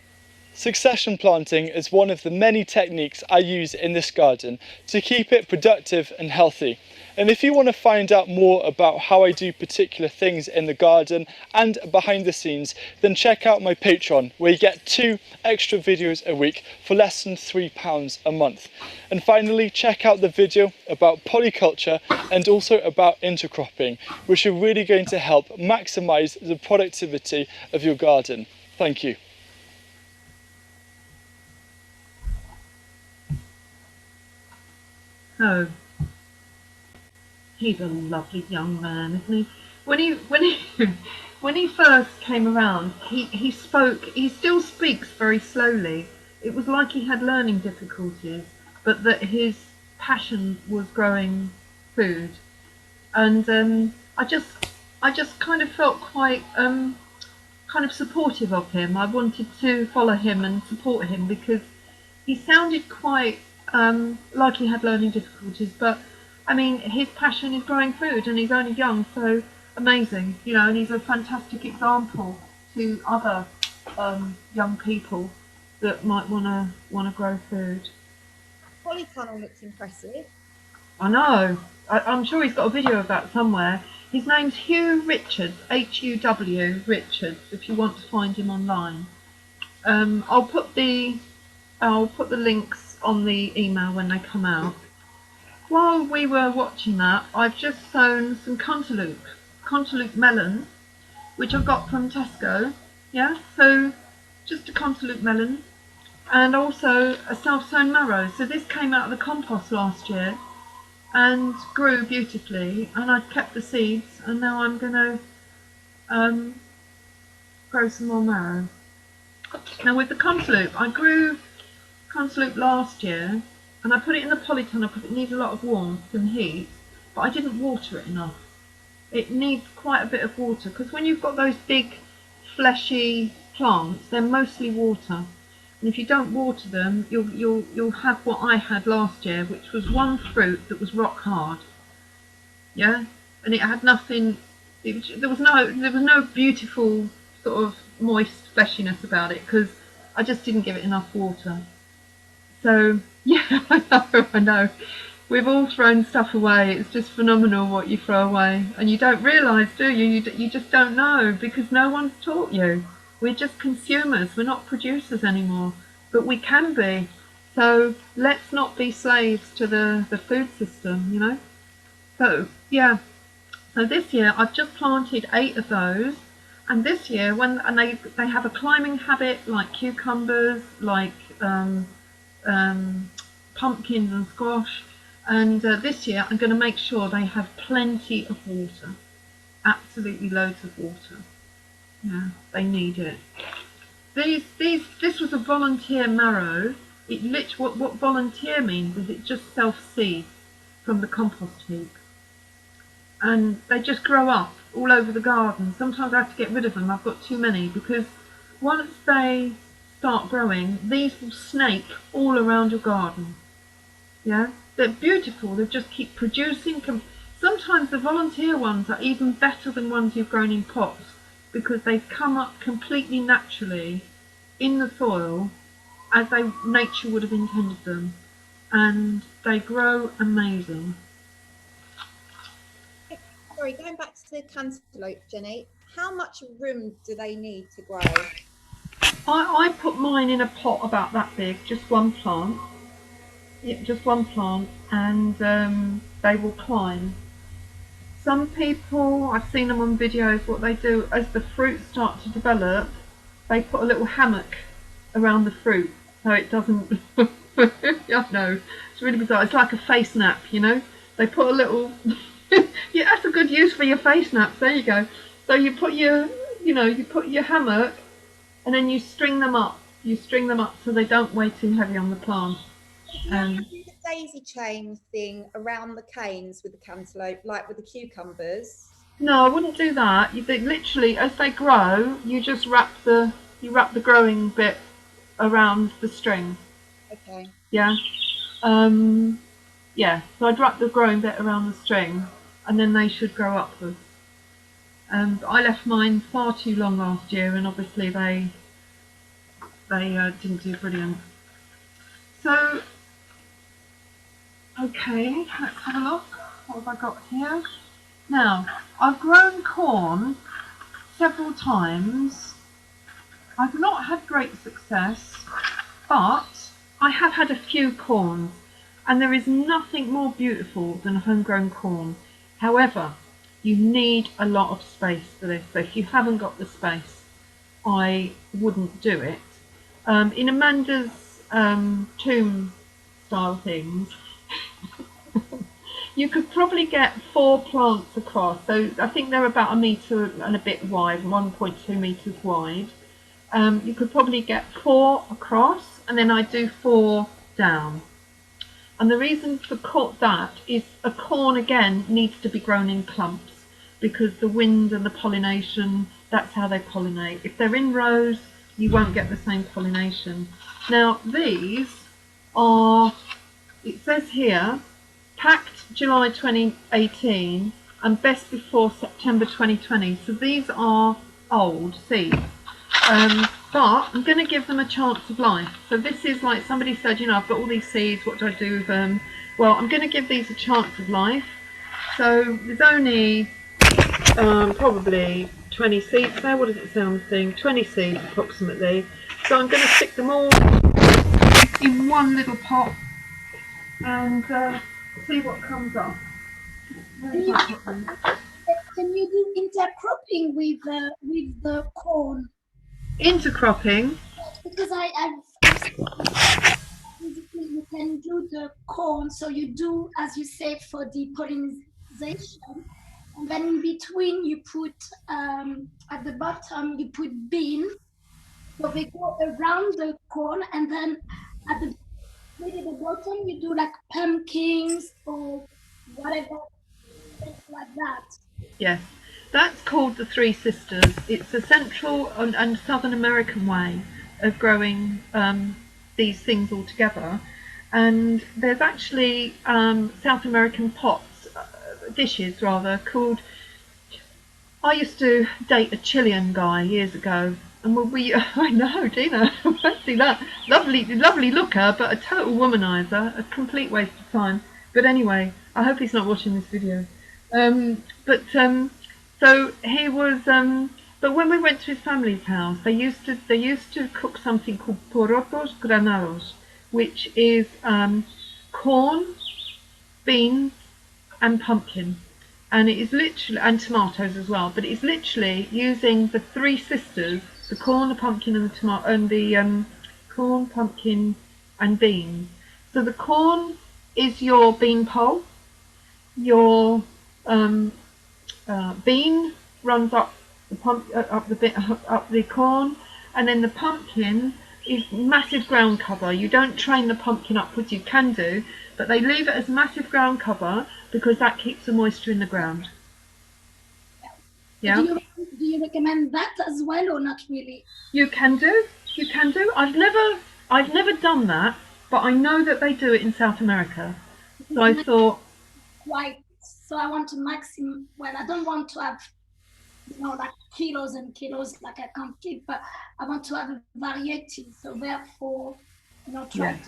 Succession planting is one of the many techniques I use in this garden to keep it productive and healthy. And if you want to find out more about how I do particular things in the garden and behind the scenes, then check out my Patreon, where you get 2 extra videos a week for less than £3 a month. And finally, check out the video about polyculture and also about intercropping, which are really going to help maximise the productivity of your garden. Thank you. So he's a lovely young man, isn't he? When he first came around, he spoke. He still speaks very slowly. It was like he had learning difficulties, but that his passion was growing food, and I just kind of felt quite kind of supportive of him. I wanted to follow him and support him because he sounded quite like he had learning difficulties, but I mean, his passion is growing food, and he's only young, so amazing, you know, and he's a fantastic example to other young people that might want to grow food. Polytunnel looks impressive. I know. I'm sure he's got a video of that somewhere. His name's Hugh Richards, H-U-W Richards, if you want to find him online. I'll put the links on the email when they come out. While we were watching that, I've just sown some cantaloupe melon, which I got from Tesco. Yeah, so just a cantaloupe melon, and also a self-sown marrow. So this came out of the compost last year and grew beautifully, and I've kept the seeds, and now I'm going to grow some more marrow. Now with the cantaloupe, I grew cantaloupe last year, and I put it in the polytunnel because it needs a lot of warmth and heat, but I didn't water it enough. It needs quite a bit of water, because when you've got those big fleshy plants, they're mostly water, and if you don't water them, you'll have what I had last year, which was one fruit that was rock hard. Yeah, and it had nothing. There was no beautiful sort of moist fleshiness about it, because I just didn't give it enough water. So yeah, I know. We've all thrown stuff away. It's just phenomenal what you throw away, and you don't realise, do you? You just don't know, because no one's taught you. We're just consumers. We're not producers anymore, but we can be. So let's not be slaves to the food system, you know. So yeah. So this year I've just planted 8 of those, and this year they have a climbing habit, like cucumbers, like pumpkins and squash. And this year I'm going to make sure they have plenty of water, absolutely loads of water. Yeah, they need it. This was a volunteer marrow. What volunteer means is it just self-seeds from the compost heap, and they just grow up all over the garden. Sometimes I have to get rid of them. I've got too many, because once they start growing, these will snake all around your garden. Yeah, they're beautiful. They just keep producing. Sometimes the volunteer ones are even better than ones you've grown in pots, because they come up completely naturally in the soil as nature would have intended them, and they grow amazing. Sorry, going back to the cantaloupe, Jenny, how much room do they need to grow? I put mine in a pot about that big, just one plant. Yeah, just one plant, and they will climb. Some people, I've seen them on videos, what they do as the fruit start to develop, they put a little hammock around the fruit so it doesn't. I know, it's really bizarre. It's like a face nap, you know. They put a little. Yeah, that's a good use for your face naps. There you go. So you put your hammock, and then you string them up. You string them up so they don't weigh too heavy on the plant. Do you do the daisy chain thing around the canes with the cantaloupe, like with the cucumbers? No, I wouldn't do that. Literally, as they grow, you just wrap the growing bit around the string. Okay. Yeah. Yeah. So I'd wrap the growing bit around the string, and then they should grow upwards. I left mine far too long last year, and obviously they didn't do brilliant. So, okay, let's have a look. What have I got here? Now, I've grown corn several times. I've not had great success, but I have had a few corns, and there is nothing more beautiful than homegrown corn. However, you need a lot of space for this, so if you haven't got the space, I wouldn't do it. In Amanda's tomb style things, you could probably get 4 plants across. So I think they're about 1 metre and a bit wide, 1.2 metres wide. You could probably get 4 across, and then I do 4 down. And the reason for that is a corn, again, needs to be grown in clumps, because the wind and the pollination, that's how they pollinate. If they're in rows, you won't get the same pollination. Now these are, it says here, packed July 2018 and best before September 2020. So these are old seeds. But I'm going to give them a chance of life. So this is like somebody said, you know, I've got all these seeds, what do I do with them? Well, I'm going to give these a chance of life. So there's only probably 20 seeds there. What does it say on the thing? 20 seeds approximately. So I'm going to stick them all in one little pot and see what comes up. Can you do intercropping with the corn? Intercropping? Because I've basically you can do the corn, so you do, as you say, for the pollination, and then in between you put at the bottom you put bean, so they go around the corn, and then at the maybe the bottom you do like pumpkins or whatever, things like that. Yes, that's called the Three Sisters. It's a Central and Southern American way of growing these things all together. And there's actually South American pots, dishes rather, called... I used to date a Chilean guy years ago, and I know, Gina, fancy that. Lovely looker, but a total womanizer, a complete waste of time. But anyway, I hope he's not watching this video. So he was, but when we went to his family's house, they used to cook something called porotos granados, which is corn, beans, and pumpkin. And it is literally, and tomatoes as well, but it's literally using the Three Sisters, the corn, the pumpkin, and the tomato, and the corn, pumpkin, and beans. So the corn is your bean pole, your bean runs up the corn, and then the pumpkin is massive ground cover. You don't train the pumpkin upwards, you can do, but they leave it as massive ground cover because that keeps the moisture in the ground. Yeah. Do you recommend that as well or not really? You can do. I've never done that, but I know that they do it in South America. So I thought. So I want to maximum. Well, I don't want to have, like kilos and kilos, like I can't keep, but I want to have a variety. So therefore, try.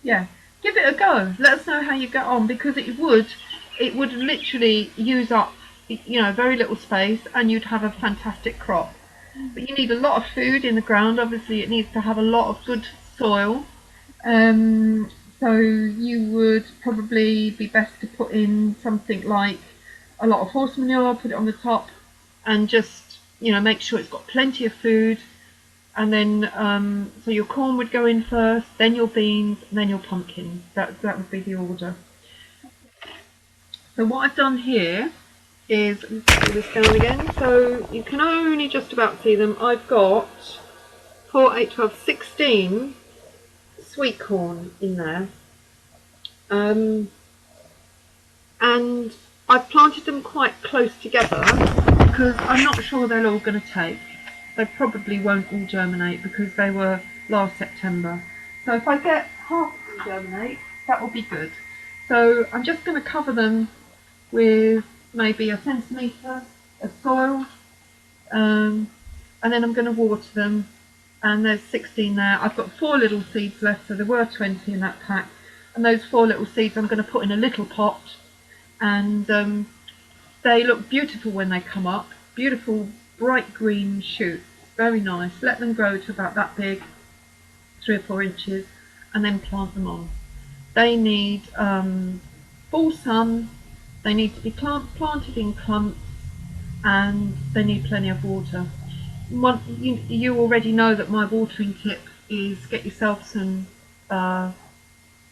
Yeah. Give it a go. Let us know how you get on, because it would literally use up, very little space, and you'd have a fantastic crop. But you need a lot of food in the ground. Obviously, it needs to have a lot of good soil. So you would probably be best to put in something like a lot of horse manure, put it on the top, and just make sure it's got plenty of food. And then, so your corn would go in first, then your beans, and then your pumpkin. That would be the order. So what I've done here is, let's put this down again, so you can only just about see them. I've got 4, 8, 12, 16 sweet corn in there. And I've planted them quite close together because I'm not sure they're all going to take. They probably won't all germinate because they were last September. So if I get half of them germinate, that will be good. So I'm just going to cover them with maybe a centimetre of soil, and then I'm going to water them, and there's 16 there. I've got 4 little seeds left, so there were 20 in that pack, and those 4 little seeds I'm going to put in a little pot, and they look beautiful when they come up. Beautiful bright green shoots, very nice. Let them grow to about that big, 3 or 4 inches, and then plant them on. They need full sun, they need to be planted in clumps, and they need plenty of water. You already know that my watering tip is get yourself some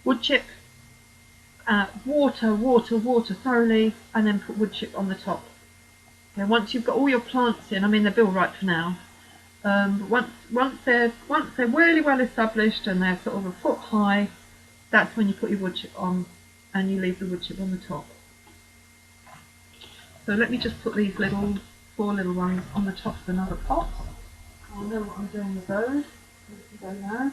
wood chip, water thoroughly, and then put wood chip on the top. Okay, once you've got all your plants in, I mean they'll be all right for now. But once they're really well established and they're sort of a foot high, that's when you put your wood chip on, and you leave the wood chip on the top. So let me just put these 4 little ones on the top of another pot. I know what I'm doing with those. Go there.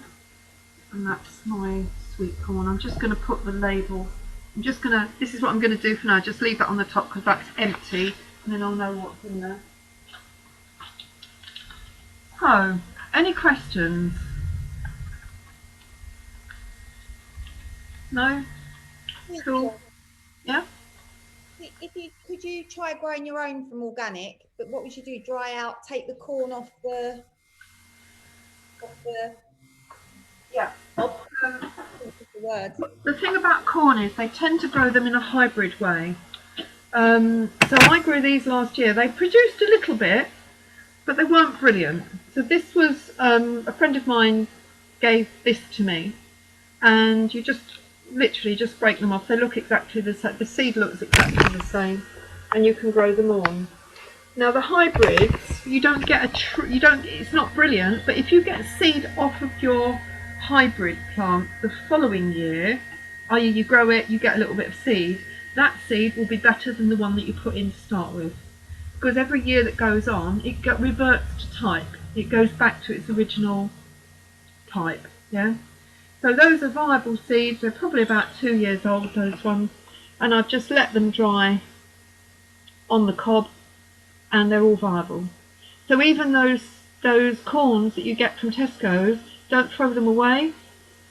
And that's my sweet corn. I'm just going to put the label. This is what I'm going to do for now. Just leave that on the top because that's empty, and then I'll know what's in there. So, any questions? No? Cool. Yeah. If you could you try growing your own from organic, but what would you do? Dry out, take the corn off the Yeah. the word. The thing about corn is they tend to grow them in a hybrid way. So I grew these last year. They produced a little bit, but they weren't brilliant. So this was a friend of mine gave this to me, and you just literally just break them off. They look exactly the same. The seed looks exactly the same, and you can grow them on. Now the hybrids, you don't get it's not brilliant, but if you get seed off of your hybrid plant the following year, i.e. you grow it, you get a little bit of seed, that seed will be better than the one that you put in to start with. Because every year that goes on, it reverts to type. It goes back to its original type, yeah? So those are viable seeds. They're probably about 2 years old, those ones. And I've just let them dry on the cob, and they're all viable. So even those corns that you get from Tesco's, don't throw them away.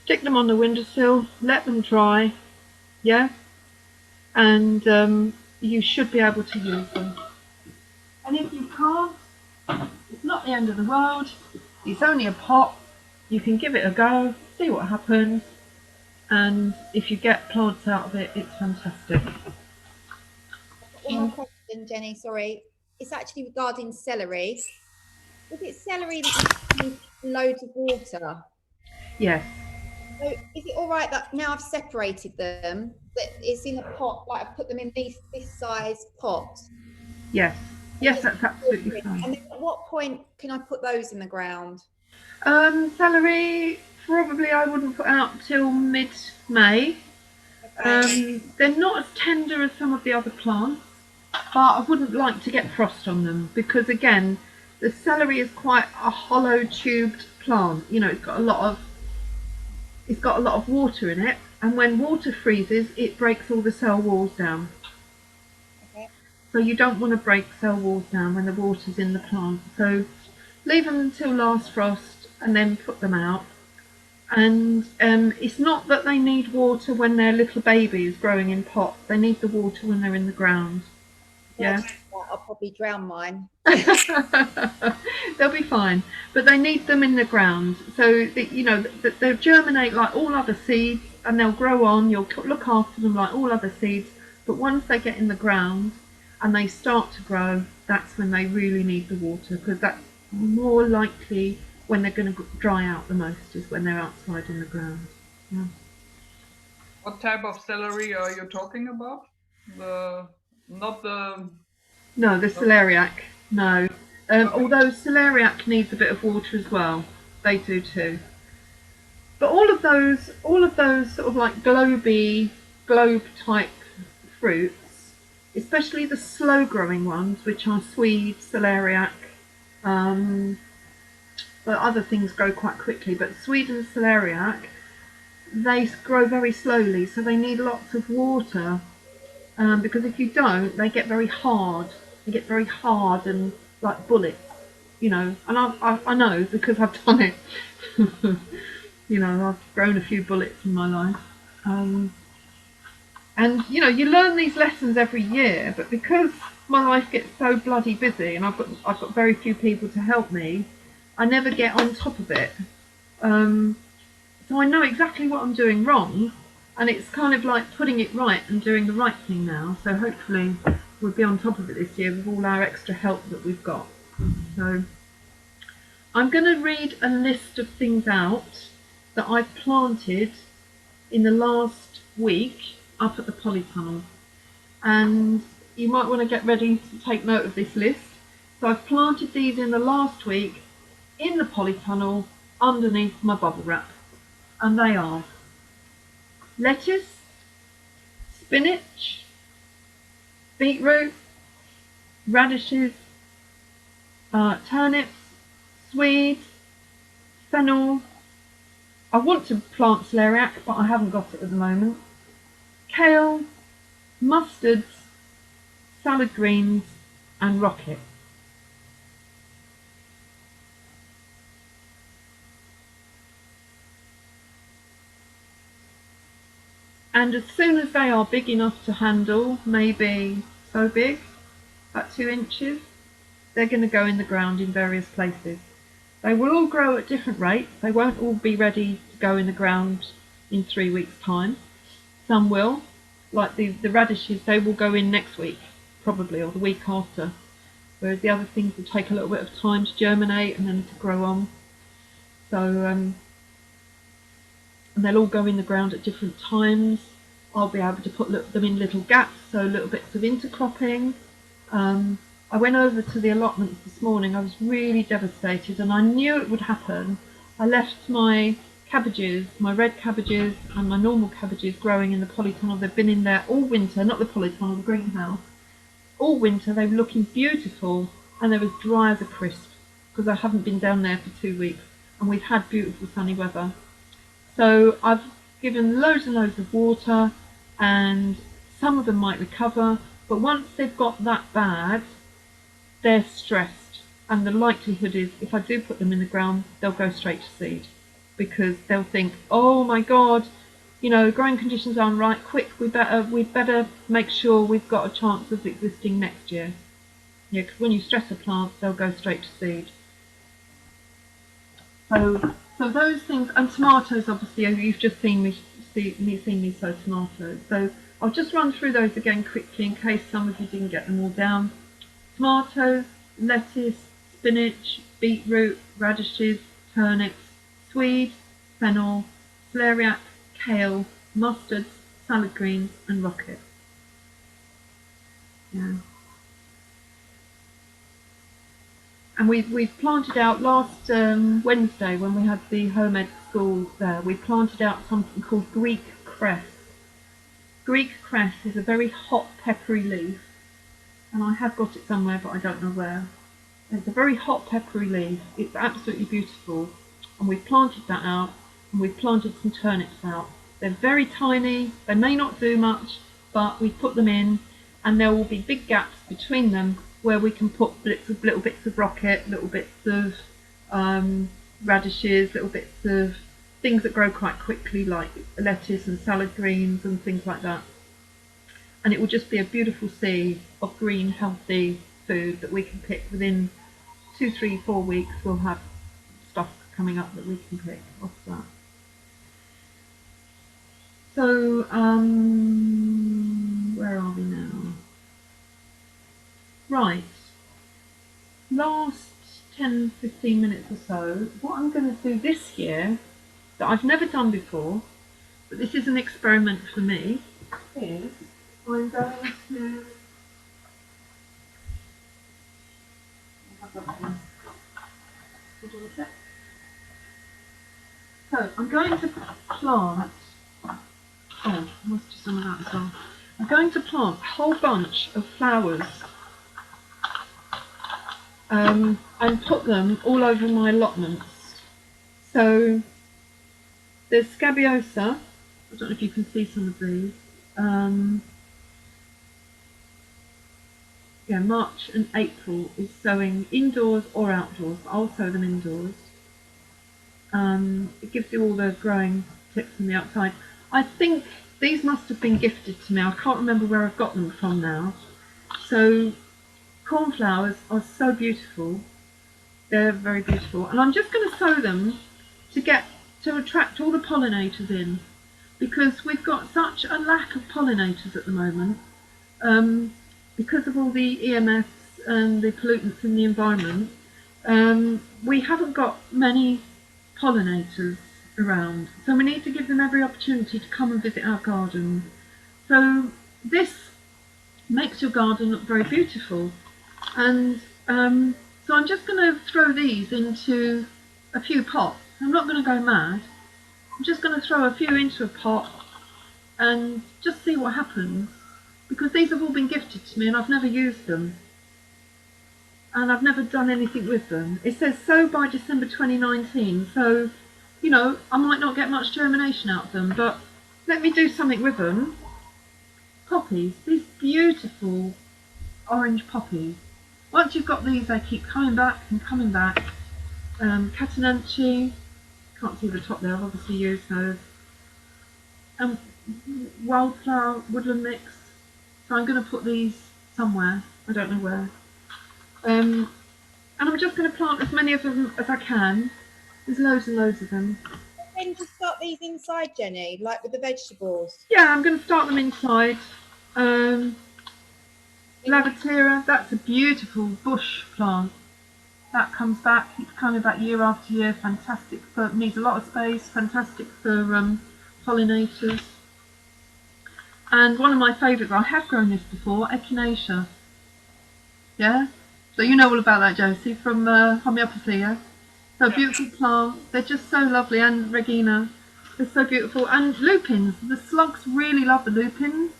Stick them on the windowsill, let them dry, yeah? And you should be able to use them. And if you can't, it's not the end of the world. It's only a pot. You can give it a go, see what happens, and if you get plants out of it, it's fantastic. One more question, Jenny, sorry. It's actually regarding celery. Is it celery that you need loads of water? Yes. So is it all right that now I've separated them, that it's in a pot, like I've put them in this size pot? Yes. Yes, that's absolutely fine. And then at what point can I put those in the ground? Celery, probably I wouldn't put out till mid-May. Okay. They're not as tender as some of the other plants, but I wouldn't like to get frost on them because, again, the celery is quite a hollow tubed plant. You know, it's got a lot of water in it, and when water freezes, it breaks all the cell walls down. Okay. So you don't want to break cell walls down when the water's in the plant. So leave them until last frost and then put them out. And it's not that they need water when they're little babies growing in pots. They need the water when they're in the ground. Yeah. I'll probably drown mine. They'll be fine, but they need them in the ground so that, you know, that they'll germinate like all other seeds, and they'll grow on. You'll look after them like all other seeds, but once they get in the ground and they start to grow, that's when they really need the water, because that's more likely when they're going to dry out the most, is when they're outside in the ground. Yeah. What type of celery are you talking about? No, the celeriac. No. Although celeriac needs a bit of water as well. They do too. But all of those sort of like globe type fruits, especially the slow growing ones, which are swede, celeriac, but other things grow quite quickly, but swede and celeriac, they grow very slowly, so they need lots of water. Because if you don't, they get very hard. They get very hard and like bullets, you know. And I know because I've done it. You know, I've grown a few bullets in my life. And you know, you learn these lessons every year. But because my life gets so bloody busy, and I've got very few people to help me, I never get on top of it. So I know exactly what I'm doing wrong. And it's kind of like putting it right and doing the right thing now. So hopefully we'll be on top of it this year with all our extra help that we've got. So I'm going to read a list of things out that I've planted in the last week up at the polytunnel. And you might want to get ready to take note of this list. So I've planted these in the last week in the polytunnel underneath my bubble wrap. And they are lettuce, spinach, beetroot, radishes, turnips, swede, fennel. I want to plant celeriac, but I haven't got it at the moment. Kale, mustards, salad greens, and rocket. And as soon as they are big enough to handle, maybe so big, about 2 inches, they're going to go in the ground in various places. They will all grow at different rates. They won't all be ready to go in the ground in 3 weeks' time. Some will, like the radishes, they will go in next week, probably, or the week after. Whereas the other things will take a little bit of time to germinate and then to grow on. So, and they'll all go in the ground at different times. I'll be able to put them in little gaps, so little bits of intercropping. I went over to the allotments this morning. I was really devastated, and I knew it would happen. I left my cabbages, my red cabbages and my normal cabbages growing in the polytunnel. They've been in there all winter, not the polytunnel, the greenhouse. All winter they were looking beautiful, and they were as dry as a crisp because I haven't been down there for 2 weeks, and we've had beautiful sunny weather. So I've given loads and loads of water, and some of them might recover, but once they've got that bad, they're stressed, and the likelihood is if I do put them in the ground, they'll go straight to seed, because they'll think, oh my God, you know, growing conditions aren't right, quick, we'd better make sure we've got a chance of existing next year. Yeah, because when you stress a plant, they'll go straight to seed. So those things, and tomatoes, obviously, you've just seen me sow tomatoes. So I'll just run through those again quickly in case some of you didn't get them all down. Tomatoes, lettuce, spinach, beetroot, radishes, turnips, swede, fennel, celeriac, kale, mustards, salad greens and rocket. Yeah. And we've planted out last Wednesday when we had the home ed school there, we planted out something called Greek cress. Greek cress is a very hot peppery leaf, and I have got it somewhere but I don't know where. It's a very hot peppery leaf. It's absolutely beautiful, and we've planted that out, and we've planted some turnips out. They're very tiny, they may not do much, but we've put them in, and there will be big gaps between them where we can put little bits of rocket, little bits of radishes, little bits of things that grow quite quickly like lettuce and salad greens and things like that. And it will just be a beautiful sea of green, healthy food that we can pick within 2, 3, 4 weeks. We'll have stuff coming up that we can pick off that. So, where are we now? Right, last 10-15 minutes or so, what I'm going to do this year, that I've never done before, but this is an experiment for me, is I'm going to So I'm going to plant, I must do some of that as well. I'm going to plant a whole bunch of flowers and put them all over my allotments. So there's Scabiosa, I don't know if you can see some of these. Yeah, March and April is sowing indoors or outdoors. I'll sow them indoors. It gives you all the growing tips from the outside. I think these must have been gifted to me. I can't remember where I've got them from now. So cornflowers are so beautiful. They're very beautiful. And I'm just going to sow them to attract all the pollinators in, because we've got such a lack of pollinators at the moment. Because of all the EMFs and the pollutants in the environment, we haven't got many pollinators around, so we need to give them every opportunity to come and visit our garden. So this makes your garden look very beautiful, and so I'm just going to throw these into a few pots. I'm not going to go mad. I'm just going to throw a few into a pot and just see what happens, because these have all been gifted to me and I've never used them. And I've never done anything with them. It says sow by December 2019, so, you know, I might not get much germination out of them, but let me do something with them. Poppies, these beautiful orange poppies. Once you've got these, they keep coming back and coming back. Catenacci, can't see the top there, I've obviously used those. wildflower woodland mix. So I'm going to put these somewhere. I don't know where. And I'm just going to plant as many of them as I can. There's loads and loads of them. When to start these inside, Jenny, like with the vegetables? Yeah, I'm going to start them inside. Lavatera, that's a beautiful bush plant. That comes back, keeps coming back year after year. Fantastic for, needs a lot of space, fantastic for pollinators. And one of my favourites, I have grown this before, Echinacea. Yeah? So you know all about that, Josie, from homeopathy, yeah? So a beautiful plant, they're just so lovely, and Regina, they're so beautiful. And lupins, the slugs really love the lupins.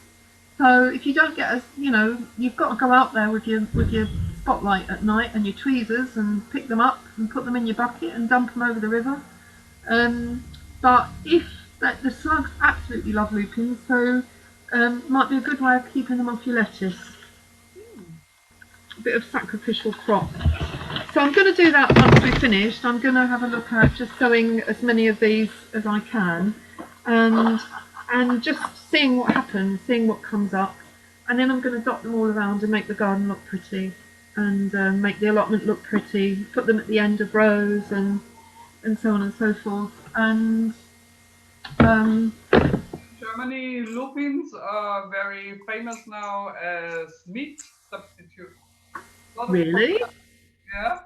So if you don't get, you know, you've got to go out there with your spotlight at night and your tweezers and pick them up and put them in your bucket and dump them over the river. But if the slugs absolutely love lupins, so might be a good way of keeping them off your lettuce. A bit of sacrificial crop. So I'm going to do that once we've finished. I'm going to have a look at just sowing as many of these as I can, and just seeing what happens, seeing what comes up, and then I'm going to dot them all around and make the garden look pretty, and make the allotment look pretty, put them at the end of rows, and so on and so forth. And Germany, lupins are very famous now as meat substitute. Really? Yeah.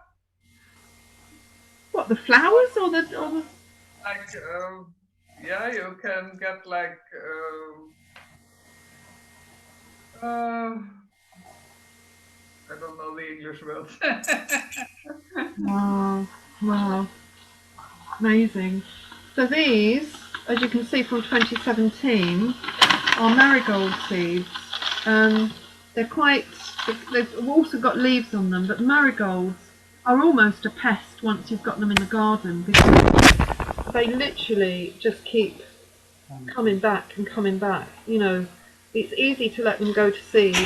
What, the flowers or the? Like, yeah, you can get like. I don't know the English words. Wow, wow, amazing. So these, as you can see from 2017, are Marigold Seeds. They're quite, they've also got leaves on them, but marigolds are almost a pest once you've got them in the garden, because they literally just keep coming back and coming back. You know, it's easy to let them go to seed,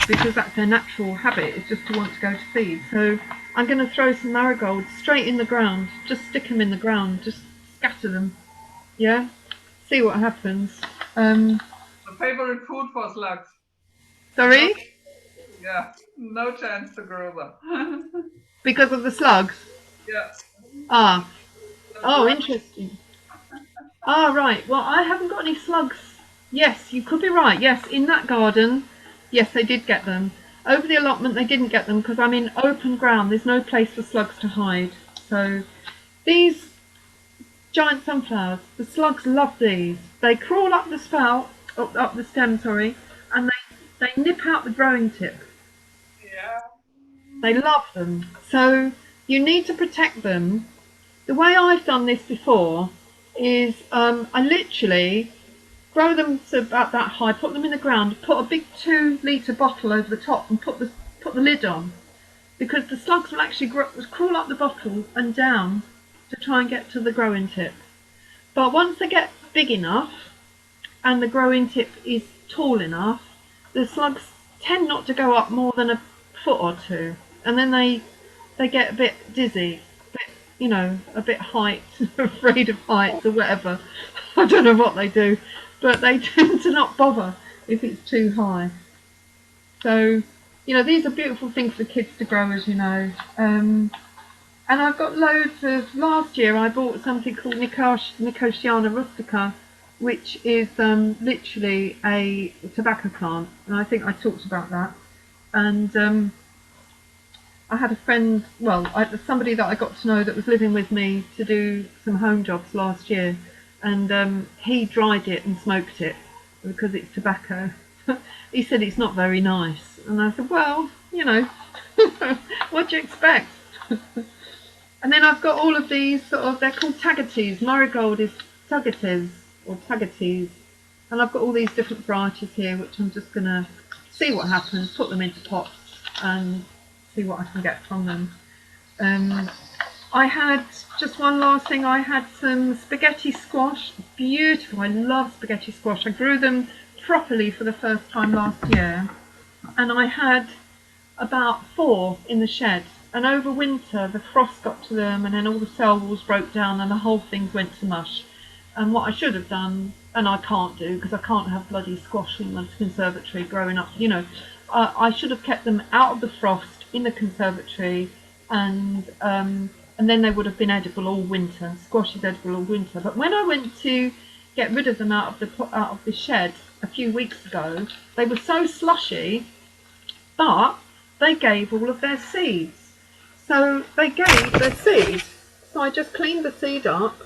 because that's their natural habit, is just to want to go to seed. So I'm going to throw some marigolds straight in the ground, just stick them in the ground, just scatter them, yeah, see what happens. The favorite food for slugs. Sorry? Yeah, no chance to grow them. Because of the slugs? Yeah. Ah, oh, interesting. Ah, right, well, I haven't got any slugs. Yes, you could be right, yes, in that garden, yes, they did get them. Over the allotment, they didn't get them because I'm in open ground. There's no place for slugs to hide. So these giant sunflowers, the slugs love these. They crawl up the spout, up the stem, sorry, and they nip out the growing tip. Yeah. They love them. So you need to protect them. The way I've done this before is I literally grow them to about that high, put them in the ground, put a big 2-litre bottle over the top and put the lid on, because the slugs will actually crawl up the bottle and down to try and get to the growing tip. But once they get big enough and the growing tip is tall enough, the slugs tend not to go up more than a foot or two, and then they get a bit dizzy, you know, a bit height, afraid of heights or whatever. I don't know what they do, but they tend to not bother if it's too high. So, you know, these are beautiful things for kids to grow, as you know. And I've got loads of, last year I bought something called Nicotiana rustica, which is literally a tobacco plant, and I think I talked about that. And I had a friend, well, somebody that I got to know that was living with me to do some home jobs last year, and he dried it and smoked it because it's tobacco. He said it's not very nice, and I said, well, you know, what do you expect? And then I've got all of these sort of, they're called tagates. Marigold is tagates, or tagates, and I've got all these different varieties here, which I'm just going to see what happens, put them into pots and see what I can get from them. I had, just one last thing, I had some spaghetti squash, beautiful, I love spaghetti squash. I grew them properly for the first time last year, and I had about 4 in the shed, and over winter the frost got to them, and then all the cell walls broke down and the whole thing went to mush. And what I should have done, and I can't do because I can't have bloody squash in the conservatory growing up, you know, I should have kept them out of the frost in the conservatory, and then they would have been edible all winter. Squash is edible all winter. But when I went to get rid of them out of the shed a few weeks ago, they were so slushy, but they gave all of their seeds. So they gave their seeds. So I just cleaned the seed up,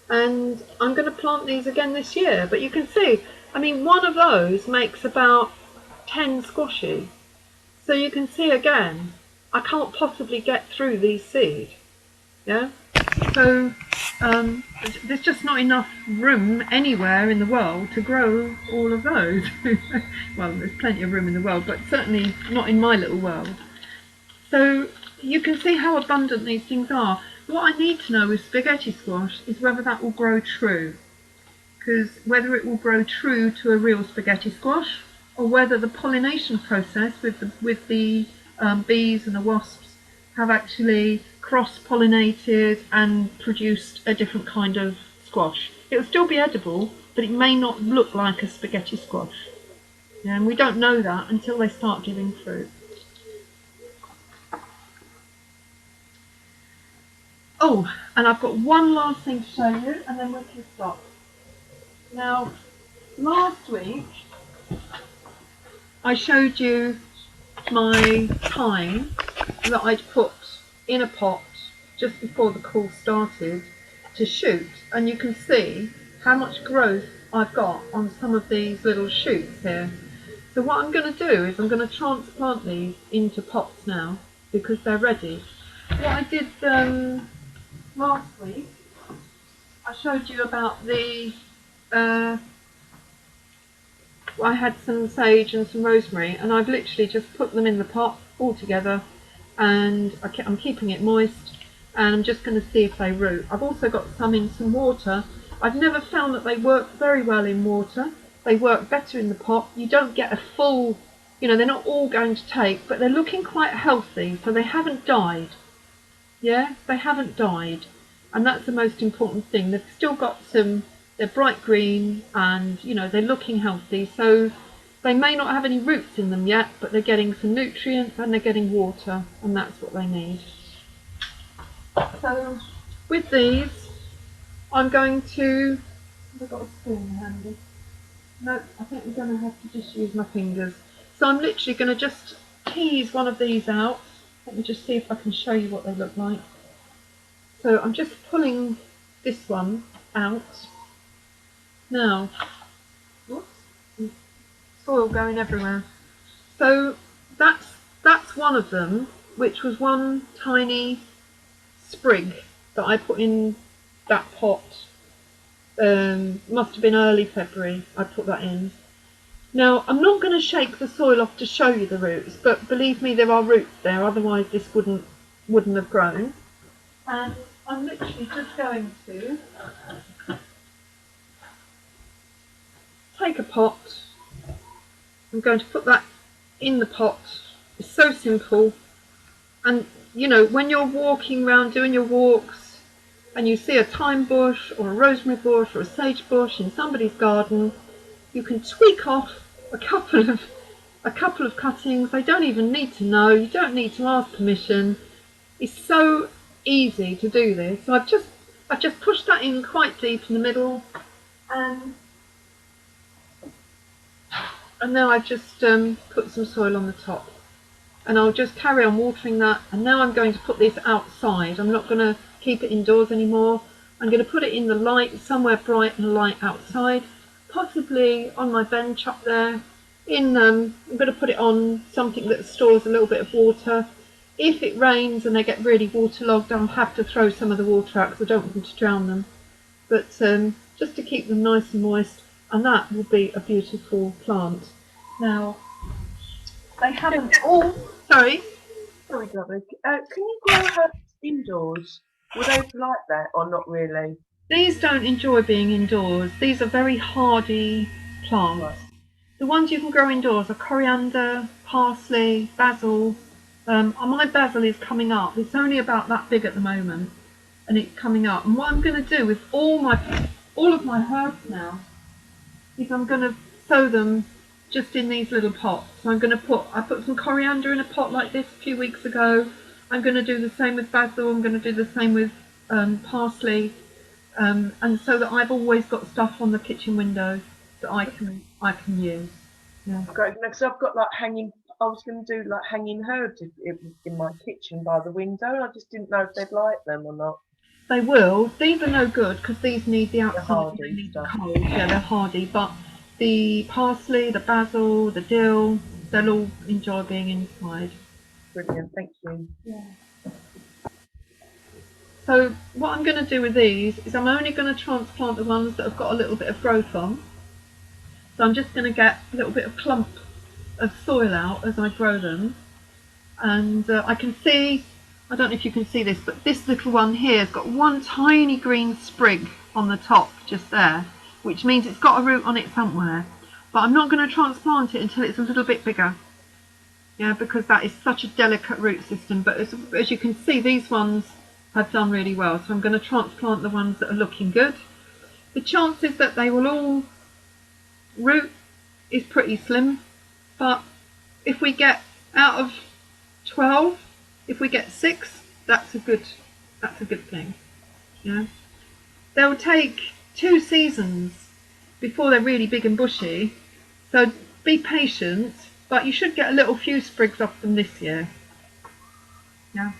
and I'm going to plant these again this year. But you can see, I mean, one of those makes about 10 squashy. So you can see again, I can't possibly get through these seeds. Yeah. So there's just not enough room anywhere in the world to grow all of those. Well, there's plenty of room in the world, but certainly not in my little world. So you can see how abundant these things are. What I need to know with spaghetti squash is whether that will grow true. Because whether it will grow true to a real spaghetti squash, or whether the pollination process with the bees and the wasps have actually cross-pollinated and produced a different kind of squash. It will still be edible, but it may not look like a spaghetti squash. Yeah, and we don't know that until they start giving fruit. Oh, and I've got one last thing to show you, and then we can stop. Now, last week I showed you my thyme that I'd put in a pot just before the call started to shoot, and you can see how much growth I've got on some of these little shoots here. So what I'm going to do is I'm going to transplant these into pots now because they're ready. What I did last week, I showed you about the I had some sage and some rosemary, and I've literally just put them in the pot all together, and I'm keeping it moist, and I'm just going to see if they root. I've also got some in some water. I've never found that they work very well in water. They work better in the pot. You don't get a full, you know, they're not all going to take, but they're looking quite healthy, so they haven't died. Yeah, they haven't died, and that's the most important thing. They've still got some, they're bright green, and you know, they're looking healthy, so they may not have any roots in them yet, but they're getting some nutrients and they're getting water, and that's what they need. So with these, I'm going to, have I got a spoon handy? No, I think I'm going to have to just use my fingers. So I'm literally going to just tease one of these out. Let me just see if I can show you what they look like. So I'm just pulling this one out. Now, whoops, soil going everywhere. So that's one of them, which was one tiny sprig that I put in that pot. Must have been early February I put that in. Now I'm not going to shake the soil off to show you the roots, but believe me, there are roots there, otherwise this wouldn't have grown. And I'm literally just going to take a pot. I'm going to put that in the pot. It's so simple. And you know, when you're walking around doing your walks and you see a thyme bush or a rosemary bush or a sage bush in somebody's garden, you can tweak off a couple of cuttings. They don't even need to know. You don't need to ask permission. It's so easy to do this. So I've just pushed that in quite deep in the middle, and now I've just put some soil on the top, and I'll just carry on watering that. And now I'm going to put this outside. I'm not going to keep it indoors anymore. I'm going to put it in the light, somewhere bright and light outside, possibly on my bench up there. I'm going to put it on something that stores a little bit of water. If it rains and they get really waterlogged, I'll have to throw some of the water out because I don't want to drown them. But just to keep them nice and moist, and that will be a beautiful plant. Now, they haven't all... Sorry, Gabby. Can you grow herbs indoors? Would they like that or not really? These don't enjoy being indoors. These are very hardy plants. Right. The ones you can grow indoors are coriander, parsley, basil. My basil is coming up. It's only about that big at the moment, and it's coming up. And what I'm going to do with all my all of my herbs now is I'm going to sow them just in these little pots. So I put some coriander in a pot like this a few weeks ago. I'm going to do the same with basil. I'm going to do the same with parsley, and so that I've always got stuff on the kitchen window that I can use. Yeah. Great, because I've got like hanging. I was going to do like hanging herbs in my kitchen by the window. I just didn't know if they'd like them or not. They will. These are no good because these need the outside. Hardy they need the stuff. cold. Yeah, they're hardy. But the parsley, the basil, the dill, they'll all enjoy being inside. Brilliant, thank you. Yeah. So what I'm going to do with these is I'm only going to transplant the ones that have got a little bit of growth on. So I'm just going to get a little bit of clump of soil out as I grow them. And I can see, I don't know if you can see this, but this little one here has got one tiny green sprig on the top just there, which means it's got a root on it somewhere. But I'm not going to transplant it until it's a little bit bigger. Yeah, because that is such a delicate root system. But as you can see, these ones have done really well. So I'm going to transplant the ones that are looking good. The chances that they will all root is pretty slim. But if we get out of 12, if we get 6, that's a good thing. Yeah, they'll take 2 seasons before they're really big and bushy, so be patient, but you should get a little few sprigs off them this year. Yeah,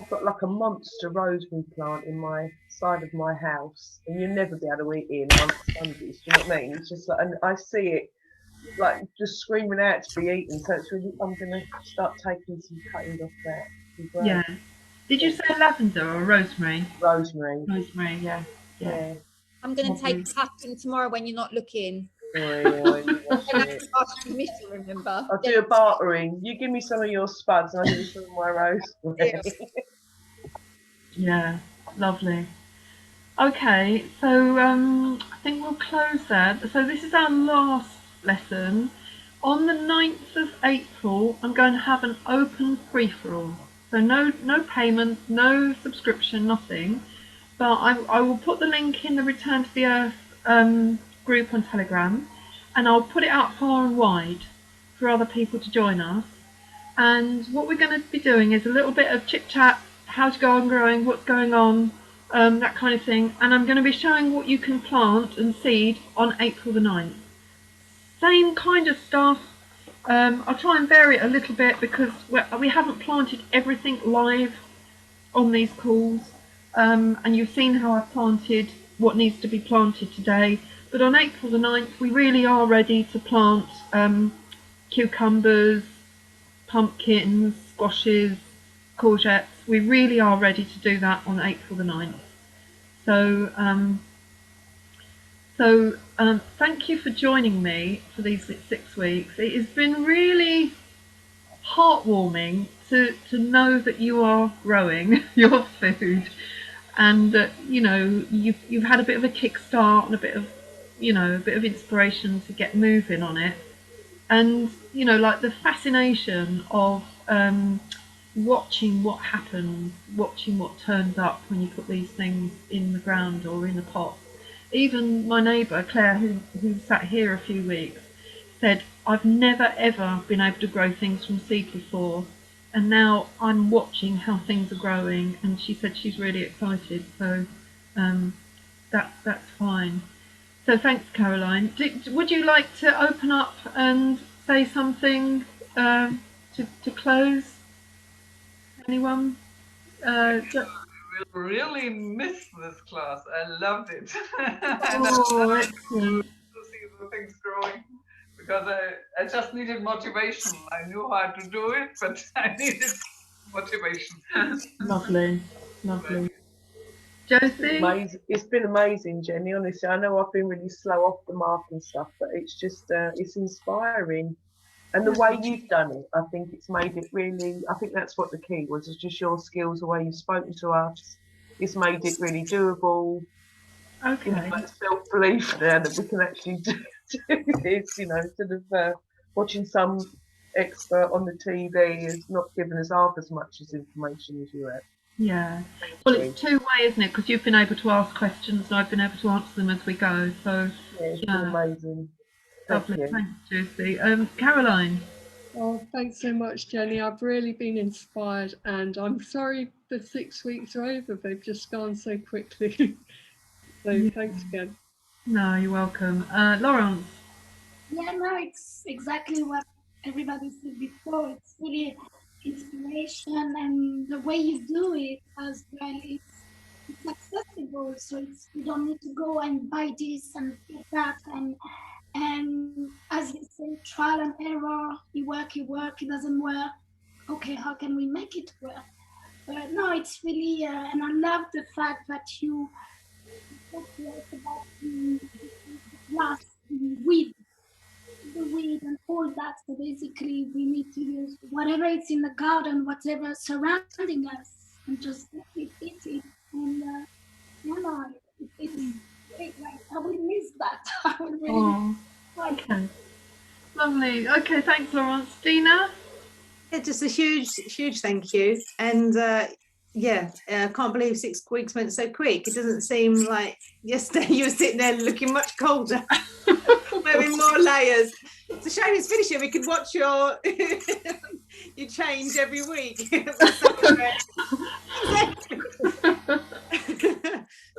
I've got like a monster rosemary plant in my side of my house, and you'll never be able to eat it in one Sundays. Do you know what I mean? It's just like, and I see it like just screaming out to be eaten. So it's really, I'm going to start taking some cuttings off that. yeah. Did you say lavender or rosemary? Rosemary. Rosemary, yeah. Yeah. I'm going to take cutting tomorrow when you're not looking. You watch And I it. ask permission, remember? I'll do a bartering. You give me some of your spuds and I'll give you some of my rosemary. Yeah, lovely. Okay, so I think we'll close that. So this is our last lesson. On the 9th of April, I'm going to have an open free-for-all. So no payment, no subscription, nothing. But I will put the link in the Return to the Earth group on Telegram, and I'll put it out far and wide for other people to join us. And what we're going to be doing is a little bit of chit-chat, how's the garden growing, what's going on, that kind of thing. And I'm going to be showing what you can plant and seed on April the 9th. Same kind of stuff. I'll try and vary it a little bit because we haven't planted everything live on these calls. And you've seen how I've planted what needs to be planted today. But on April the 9th, we really are ready to plant cucumbers, pumpkins, squashes, courgettes. We really are ready to do that on April the 9th. So thank you for joining me for these 6 weeks. It has been really heartwarming to know that you are growing your food, and you know, you've had a bit of a kickstart and a bit of inspiration to get moving on it. And you know, like the fascination of watching what happens, watching what turns up when you put these things in the ground or in a pot. Even my neighbour Claire, who sat here a few weeks, said, I've never ever been able to grow things from seed before, and now I'm watching how things are growing, and she said she's really excited. So that's fine. So thanks, Caroline. Would you like to open up and say something to close? Anyone? I will really miss this class. I loved it. Oh, excellent. To see the things growing, because I just needed motivation. I knew how to do it, but I needed motivation. Lovely, lovely. Josie? It's been amazing, Jenny. Honestly, I know I've been really slow off the mark and stuff, but it's just it's inspiring. And the way you've done it, I think it's made it really. I think that's what the key was. It's just your skills, the way you've spoken to us. It's made it really doable. Okay. You know, that self-belief there that we can actually do this. You know, instead of watching some expert on the TV has not given us half as much as information as you have. Yeah. Well, it's two-way, isn't it? Because you've been able to ask questions and I've been able to answer them as we go. So, Yeah, it's been amazing. Thank lovely. you. Thanks, Josie. Caroline. Oh, thanks so much, Jenny. I've really been inspired, and I'm sorry the 6 weeks are over. They've just gone so quickly. So thanks again. No, you're welcome. Laurence. Yeah, no, it's exactly what everybody said before. It's really inspiration, and the way you do it as well. It's accessible, so you don't need to go and buy this and get that, and as you say, trial and error. You work, it doesn't work. Okay, how can we make it work? But no, it's really, and I love the fact that you talk to us about the grass, the weed and all that. So basically, we need to use whatever is in the garden, whatever surrounding us, and just eat it. And it's great. Like, I would miss that. I would really. Okay. Lovely. Okay, thanks, Laurence. Dina? Yeah, just a huge thank you. And yeah, I can't believe 6 weeks went so quick. It doesn't seem like yesterday you were sitting there looking much colder, wearing more layers. It's a shame it's finishing. We could watch your you change every week.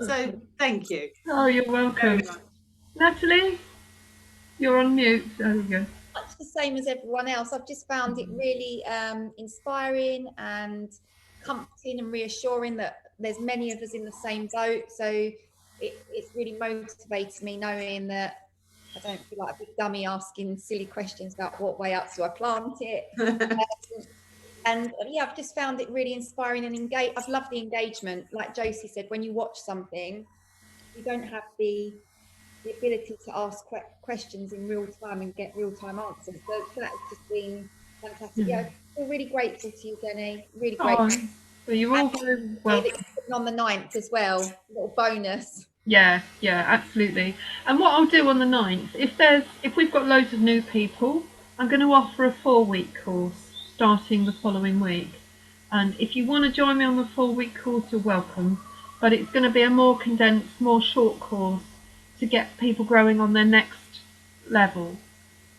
So thank you. Oh, you're welcome. Natalie? You're on mute. There we go. Much the same as everyone else. I've just found it really inspiring and comforting and reassuring that there's many of us in the same boat. So it's really motivated me knowing that I don't feel like a big dummy asking silly questions about what way up do I plant it. And yeah, I've just found it really inspiring and engaged. I've loved the engagement. Like Josie said, when you watch something, you don't have the ability to ask questions in real time and get real time answers. So that's just been fantastic. Yeah, I feel really grateful to you, Jenny. Really grateful. Well, you're all very welcome. On the 9th as well, a little bonus. Yeah, absolutely. And what I'll do on the 9th, if we've got loads of new people, I'm going to offer a 4-week course starting the following week. And if you want to join me on the 4-week course, you're welcome. But it's going to be a more condensed, more short course to get people growing on their next level.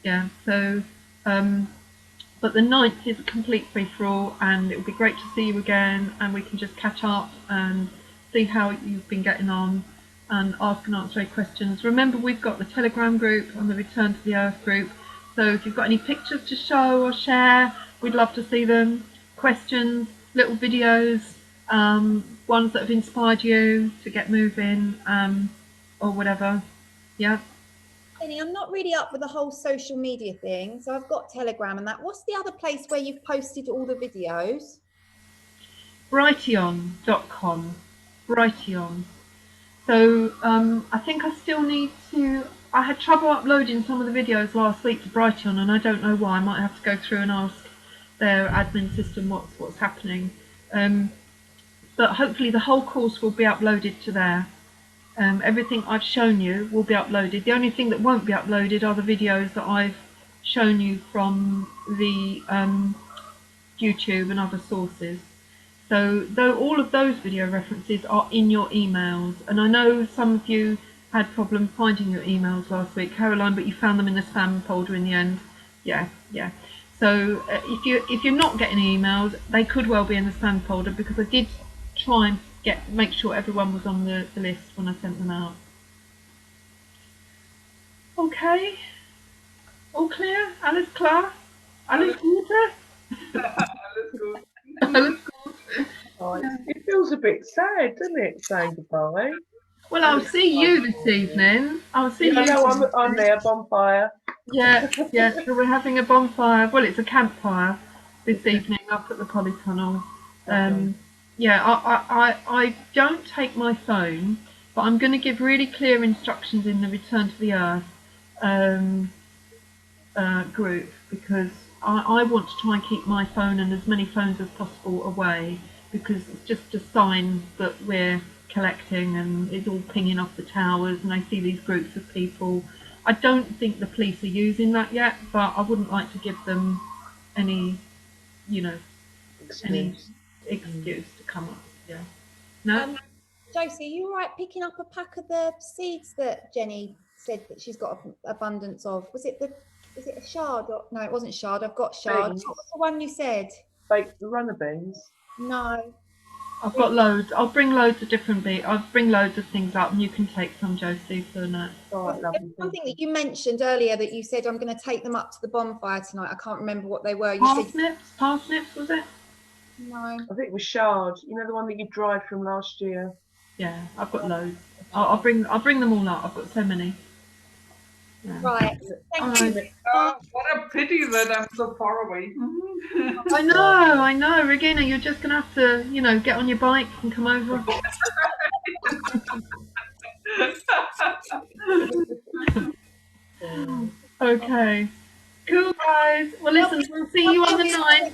Yeah, so but the 9th is a complete free-for-all, and it will be great to see you again, and we can just catch up and see how you've been getting on and ask and answer any questions. Remember, we've got the Telegram group and the Return to the Earth group, so if you've got any pictures to show or share, we'd love to see them. Questions, little videos, ones that have inspired you to get moving, or whatever. Yeah. Jenny, I'm not really up with the whole social media thing, so I've got Telegram and that. What's the other place where you've posted all the videos? Brighteon.com. Brighteon. So I think I still need to. I had trouble uploading some of the videos last week to Brighteon, and I don't know why. I might have to go through and ask their admin system what's happening. But hopefully the whole course will be uploaded to there. Everything I've shown you will be uploaded. The only thing that won't be uploaded are the videos that I've shown you from the YouTube and other sources. So though all of those video references are in your emails, and I know some of you had problems finding your emails last week, Caroline, but you found them in the spam folder in the end. Yeah. So if you're not getting emails, they could well be in the spam folder, because I did try and make sure everyone was on the list when I sent them out. Okay, all clear? Alles klar? Alles Gute? Alles Gute. It feels a bit sad, doesn't it, saying goodbye? Well, I'll see you this evening. I'll see you. No, I'm there, bonfire. Yeah, so we're having a bonfire. Well, it's a campfire this evening up at the polytunnel. Yeah, I don't take my phone, but I'm going to give really clear instructions in the Return to the Earth group, because I want to try and keep my phone and as many phones as possible away, because it's just a sign that we're collecting and it's all pinging off the towers, and I see these groups of people. I don't think the police are using that yet, but I wouldn't like to give them any, any excuse to come up. Yeah. No. Josie, are you all right picking up a pack of the seeds that Jenny said that she's got abundance of? Was it a shard? Or, no, it wasn't shard. I've got shard. Beans. What was the one you said? Bake the runner beans. No. I've got loads. I'll bring loads of different I'll bring loads of things up, and you can take some, Josie, for that. All right, lovely. Something that you mentioned earlier that you said I'm going to take them up to the bonfire tonight. I can't remember what they were. You said Parsnips, was it? no. I think it was shard. You know, the one that you dried from last year. Yeah, I've got loads. I'll bring them all up. I've got so many. Yeah. Right. Thank you. What a pity that I'm so far away. I know, Regina. You're just gonna have to, get on your bike and come over. Okay. Cool, guys. Well, listen, we'll see you on the 9th.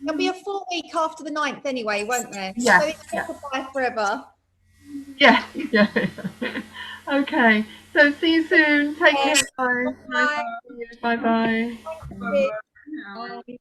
There'll be a full week after the 9th anyway, won't there? Yeah. So it's not goodbye forever. Yeah. Okay. So see you soon. Take care, guys. Bye. Bye-bye. Bye.